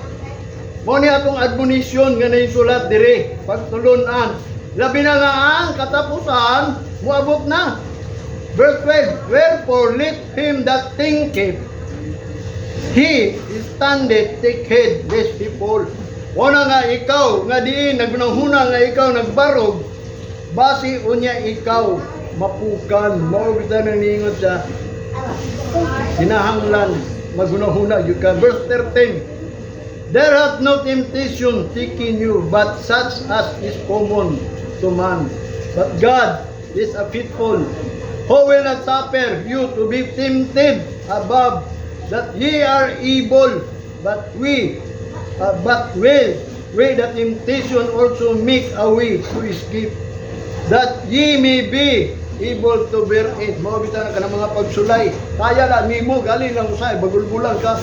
Mo ni atong admonition nga naisulat dire pagtulon-an. Labi na nga ang katapusan moabot na. Verse 12, wherefore let him that thinketh he standeth take heed lest he fall. Wala nga ikaw nga diin nagunahuna nga ikaw nagbarog basi unya ikaw mapukan. Mao bitan nang niingon sa kinahanglan magunahuna you can. Verse 13, there hath no temptation taken you but such as is common to man, but God is a faithful, who will not suffer you to be tempted above that ye are able, but will the temptation also make a way to escape, that ye may be able to bear it. Mga bitan ka ng mga pagsulay, kaya lang nimo galing lang usay bagulbulan ka.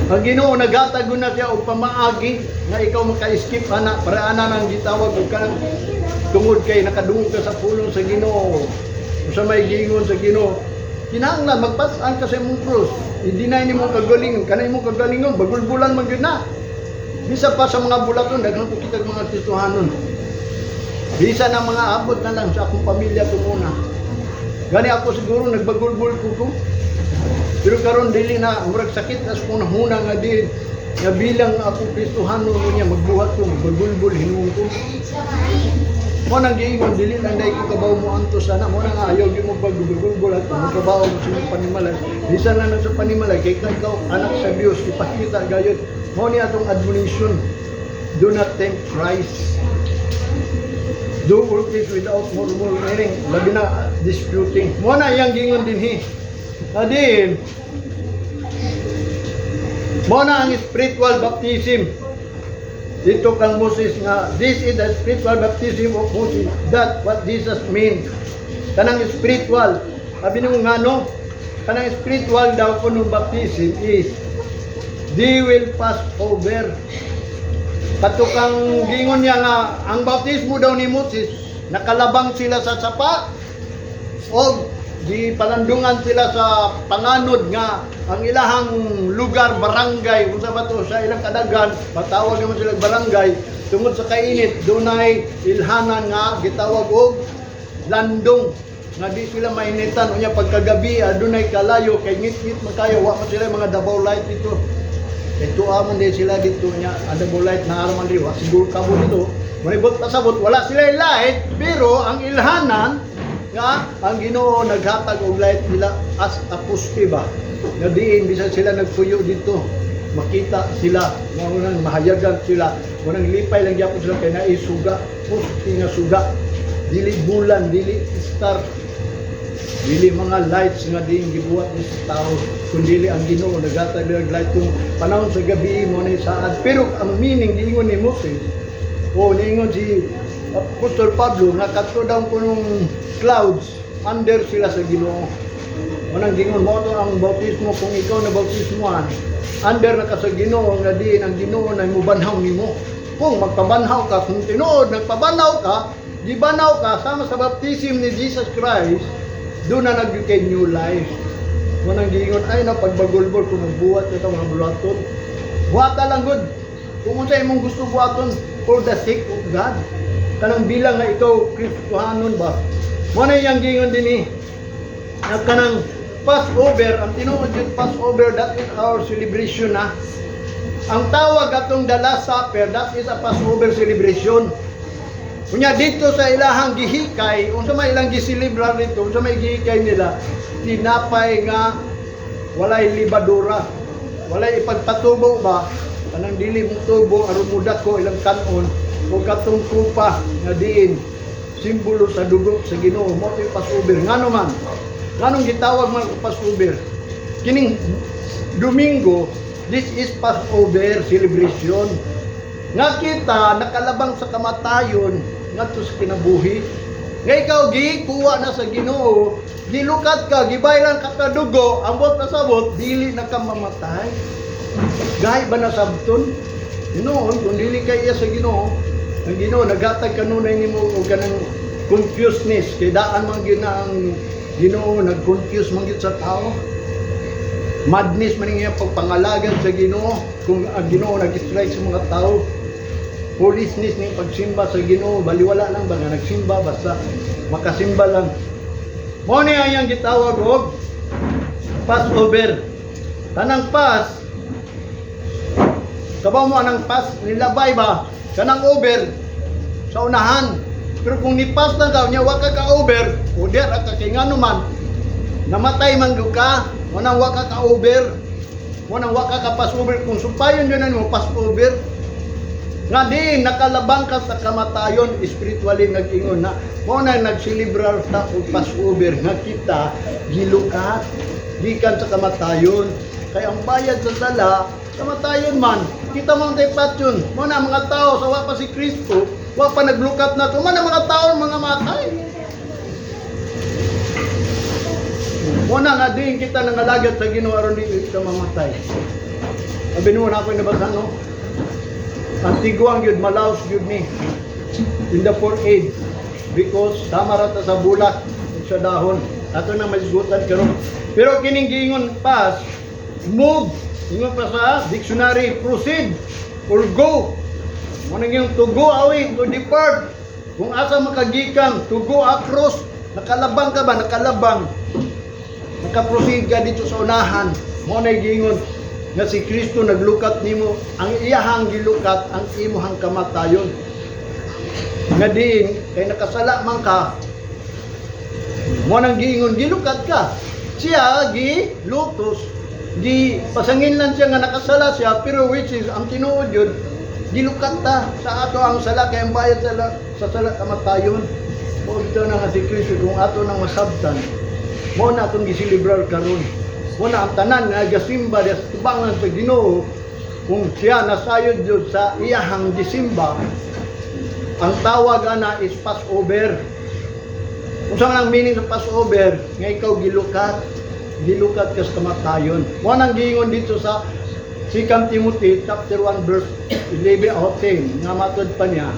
Ang Ginoo nagatag na siya og pamaagi nga ikaw maka-escape ana para ana nang gitawag og kanang tungod kay nakadungog ka sa pulong sa Ginoo. Usa may gingon sa Ginoo, kinahanglan magpas-an ka sa imong krus. I-deny nimo kagalingon, kanay imong kagalingon bagulbulan man gyud na. Bisa pa sa mga bulaton daghan ko kitag mga Kristohanon. Bisa na mga abot na lang sa akong pamilya ko muna. Gani ako siguro nagbagulbul ko. Pero karon dili na murag sakit as kung nahuna nga din nga bilang ako Kristohano niya magbuhat ko magbulbul hinung ko. Mo nang giingon dili lang dai ko kabaw mo anto sana mo nang ayaw gyud mo pagdugol at mo trabaho mo sa panimalay. Bisan lang sa panimalay kay ikaw anak sa Dios ipakita gayud. Mo ni atong admonition. Do not tempt Christ. Do all things without murmuring, labi na disputing. Mo na iyang gingon dinhi. Adin. Mo na ang spiritual baptism. Dito kang Moses nga, this is the spiritual baptism of Moses. That what Jesus means. Kanang spiritual. Sabi nung nga no, kanang spiritual daw ko nung baptism is, they will pass over. Katukang gingon niya nga, ang baptismo daw ni Moses, nakalabang sila sa sapa, o di palandungan sila sa panganod nga ang ilahang lugar, barangay, kung sa bato sa ilang kadagan, patawag naman sila barangay, tungod sa kainit, dunay ilhanan nga, gitawag og landong, nga di sila mainitan, unya pagkagabi, dunay kalayo, kay ngit-ngit makayo, wa man sila mga Davao Light dito. Ito amon din sila dito niya, ang Davao Light na araman dito, siguro kamo dito, manibot pasabot, wala sila light, pero ang ilhanan, nga ang Ginoo naghatag og light nila as a poste ba nga diin bisan sila nagpuyo dito makita sila nga unang mahayagan sila unang lipay lang gyapon sila kay naay suga poste nga suga dili bulan dili star dili mga lights nga diin gibuhat ni sa tao kundi ang Ginoo naghatag og light kung panahon sa gabi mo ni saad pero ang meaning giingon ni Moses o niingon si Apostol Pablo nga kadto daw kunong clouds under sila sa Ginoo. Manang gingon mo to ang bautismo kung ikaw na bautismoan under na ka sa Ginoo nga diin ang Ginoo na mubanhaw nimo. Kung magpabanhaw ka kung tinuod nagpabanhaw ka, gibanaw ka sama sa baptism ni Jesus Christ, doon na nag-kay new life. Manang gingon ay na pagbagulbol kung magbuhat ito mga bulaton. Buhata lang good. Kung unsa imong gusto buhaton for the sake of God. Kanang bilang nga ikaw Kristohanon ba? Mo na iyang gingon dinhi. Ang kanang Passover, ang tinuod yung Passover, that is our celebration na. Ang tawag atong the Last Supper, that is a Passover celebration. Kunya dito sa ilahang gihikay, unsa may ilang giselebrar dito, unsa may gihikay nila, tinapay nga walay libadura. Walay ipagpatubo ba? Kanang dili mo tubo aron mudak ko ilang kanon o katong kupa nga diin simbolo sa dugo sa Ginoo mo ito yung Passover ngano man nganong gitawag man Passover kining Domingo this is Passover celebration nga kita nakalabang sa kamatayon ngadto sa kinabuhi nga ikaw gikuha na sa Ginoo gilukat ka gibayran ka sa dugo ambot na sabot dili na ka mamatay gahi ba na sabton Ginoo kung dili kay iya sa Ginoo ang Ginoo naghatag kanunay nimo og kanang confusedness kay daan man gyud ang Ginoo nag-confuse man gyud sa tao madness man niya pagpangalagan sa Ginoo kung ang Ginoo nag-strike sa mga tao foolishness ning pagsimba sa Ginoo baliwala lang ba nga nagsimba basta makasimba lang mo ni ang gitawag og Passover tanang pas kabaw mo anang pas nilabay ba kanang over sa unahan pero kung nipas na daw niya waka ka over o der at kay ngano man namatay man gyud ka wanang waka ka over wanang waka ka pass over kung supayon yun mo pass over nga di nakalabang ka sa kamatayon spiritually nag-ingon na mo na nagselebrar ta og pass over nga kita gilukat gikan sa kamatayon kay ang bayad sa sala kamatayon man kita man tay patyon mo na mga tao sa wa pa si Kristo wa pa naglukat na to man ang mga tao mga matay mo na nga din kita nangalagat sa Ginoo aron di ka mamatay abi no na ako nabasa no ang tiguang yun malaos yun ni in the forehead because tamarata sa bulak sa dahon ato na masigutan karon pero kining giingon pas move ingon pa sa dictionary proceed or go mo nang yung to go away to depart kung asa makagikan to go across nakalabang ka ba nakalabang nakaproceed ka dito sa unahan mo na giingon nga si Kristo naglukat nimo ang iyahang gilukat ang imuhang kamatayon nga diin kay nakasala man ka, mo nang giingon gilukat ka. Siya gi lutos, gi pasangin lang siya nga nakasala siya, pero which is ang tinuod yun, gilukat ta sa ato ang sala kay ang bayad sa sala kamatayon. O ito na nga si Kristo kung ato nang masabtan, mo na atong gisilibrar karon. Mo na ang tanan nga gasimba des tubangan sa Ginoo, kung siya nasayod jud sa iyahang gisimba, ang tawag ana is Passover. Kung saan ang meaning sa Passover, nga ikaw gilukat ka sa kamatayon. Mo nang giingon dito sa 2 Timothy chapter 1 verse 11 o 10, nga matod pa niya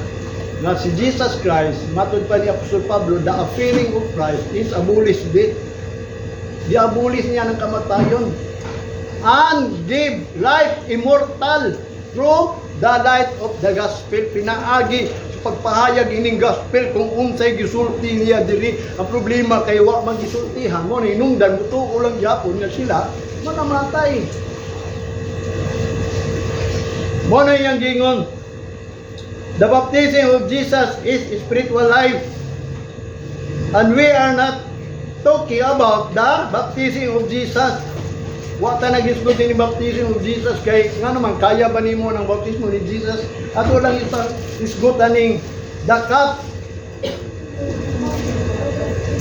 nga si Jesus Christ, matod pa ni Apostol Pablo, the appearing of Christ is abolished death. Di-abolish niya ng kamatayon and give life immortal through the light of the gospel. Pinaagi sa pagpahayag ining gospel kung unsay gisulti niya diri. Ang problema kay wa man gisultihan mo ni nungdan mutuo lang gyapon nga sila manamatay. Mo na yang gingon, the baptism of Jesus is spiritual life, and we are not talking about the baptism of Jesus. Wa ta nagisgot ni baptism of Jesus kay nga naman kaya ba nimo ng baptismo ni Jesus? Ato lang isgotan ning the cup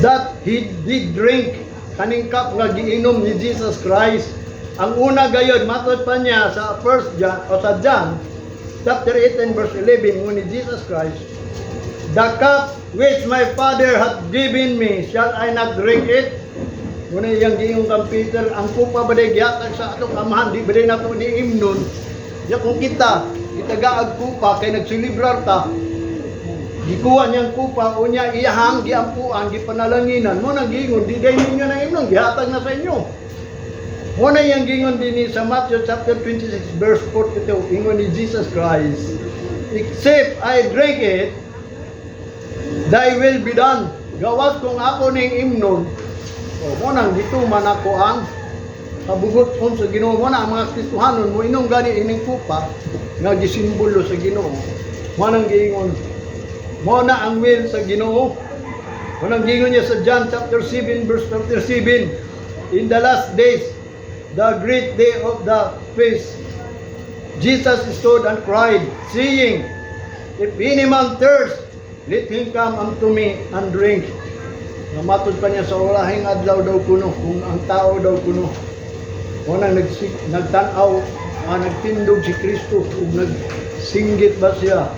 that he did drink, kaning cup nga giinom ni Jesus Christ. Ang una gayod matod pa niya sa 1 John o sa John chapter 18 verse 11 ni Jesus Christ, the cup which my Father hath given me, shall I not drink it? Muna iyang giingong kang Peter, ang kupa ba day gihatag sa atong amahan, di ba day nato ni imnon? Ya kung kita gaag kupa kay nagsilibrar ta, gikuha niyang kupa, unya iyahang giampuan, gipanalanginan, mo nang giingon, di day ninyo na imnon, gihatag na sa inyo. Muna iyang giingon din sa Matthew chapter 26 verse 42, ingon ni Jesus Christ, except I drink it, thy will be done. Gawas kung ako ning imnon, mo nang dito man ako ang kabugot sa Ginoo. Mo na ang mga Kristohanon mo inom gani ining kupa nga gisimbolo sa Ginoo. Mo nang giingon, mo na ang will sa Ginoo. Mo nang giingon niya sa John chapter 7 verse 37, in the last days, the great day of the feast, Jesus stood and cried, saying, if any man thirst, let him come unto me and drink. Namatod pa niya sa ulahing adlaw daw kuno, kung ang tao daw kuno. O nang nagtanaw, nagtindog si Kristo, kung nagsinggit ba siya.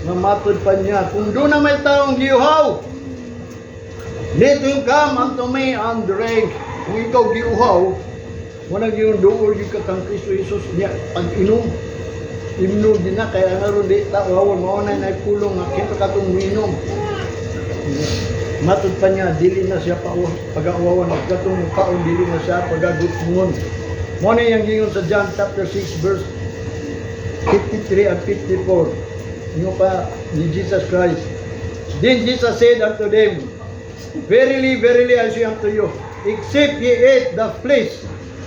Namatod pa niya, kung doon na may taong giuhaw, let him come unto me and drink. Kung ikaw giuhaw, mo nang yung doon yung kang Kristo Jesus niya, pag inom, imnog din na, kaya naroon di tawawon, maunay na ikulong, kinto katong minom. Matod pa niya, dili na siya pag-awawan, katong kaon, dili na siya pag-agutmungon. Mo na yung gingon sa John chapter 6 verse 53 and 54. Yung pa ni Jesus Christ. Then Jesus said unto them, verily, verily, I say unto you, except ye eat the flesh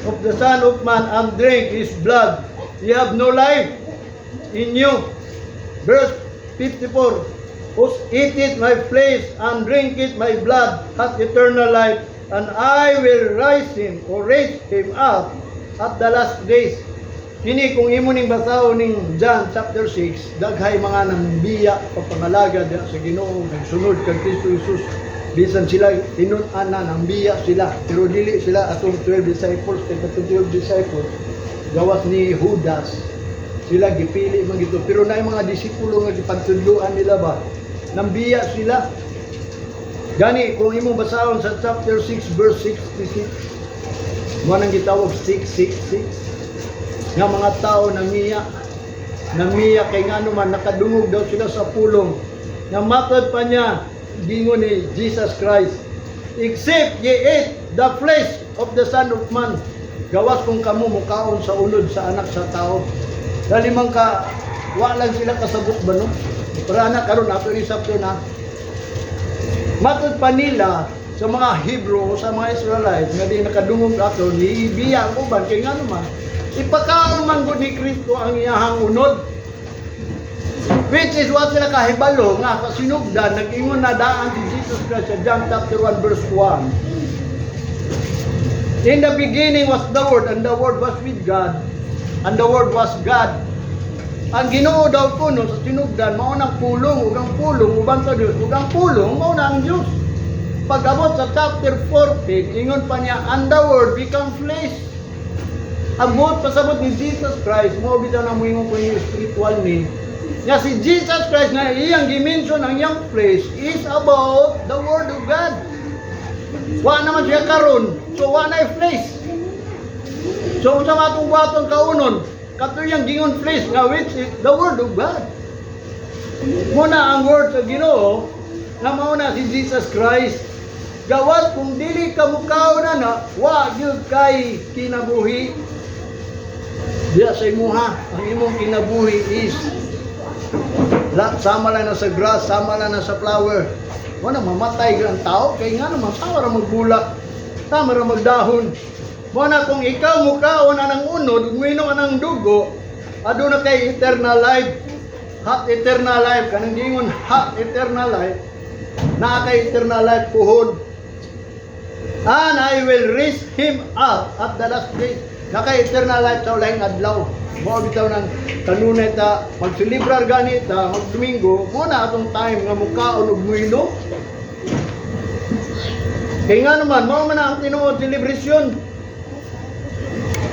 of the Son of Man and drink his blood, ye have no life in you. Verse 54, who eateth my flesh and drinketh my blood hath eternal life, and I will raise him up at the last days. Kini kung imo ning basahon ning John chapter 6, daghay mga nambiya papangalaga sa Ginoo, nagsunod kay Kristo Jesus. Bisan sila tinun-an na nambiya sila, pero dili sila atong 12 disciples, kay atong 12 disciples gawas ni Judas. Sila gipili man gito, pero naay mga disipulo nga gipagtudloan nila ba, nambiya sila. Gani kung imong basahon sa chapter 6 verse 66, mo nang gitawag 666, nga mga tao namiya kay ngano man nakadungog daw sila sa pulong. Namatod pa niya, gingon ni Jesus Christ, except ye eat the flesh of the Son of Man, gawas kung kamo mukaon sa ulod sa anak sa tao. Dali man ka, wa lang sila kasabot ba no? Pero anak karon ato isapto na. Matod pa nila sa mga Hebrew o sa mga Israelites nga di nakadungog ato, ni biya ang uban kay ngano man ipakaon man gud ni Kristo ang iyahang unod. Which is what sila kahibalo nga sa sinugdan, nag-ingon na daan si Jesus Christ sa John chapter 1 verse 1. In the beginning was the Word, and the Word was with God, and the Word was God. Ang Ginoo daw ko no, sa sinugdan, maunang pulong, ugang pulong, ubang sa Diyos, ugang pulong, mauna ang Diyos. Pag-abot sa chapter 14, ingon pa niya, and the Word become flesh. Ang buot pasabot ni Jesus Christ, mo bitaw na moingon ko yung spiritual ni. Nga si Jesus Christ na iyang dimension ang iyang flesh is about the Word of God. Wa naman siya karon, so wa na flesh. So sa matong buhaton kaunon, kato yang gingon flesh nga which is the Word of God. Muna ang word sa Ginoo nga mao na si Jesus Christ. Gawas kung dili ka mukaw na wa gyud kay kinabuhi. Diya sa imuha, ang imong kinabuhi is sama lang na sa grass, sama lang na sa flower. Wala mamatay ang tao, kaya nga naman tama ra magbulak, tama ra magdahon. Wala kung ikaw mukaon anang unod, uminom anang dugo, aduna kay eternal life. Hot eternal life, kanang gingon hot eternal life, naa kay eternal life puhod. And I will raise him up at the last day. Naka-eternal life sa ulayng adlaw. Mo bitaw ng kanunay ta magsilibrar ganita, magdomingo, mo na atong time nga mukaon og muino. Kaya nga naman, mo man ang tinuod celebration.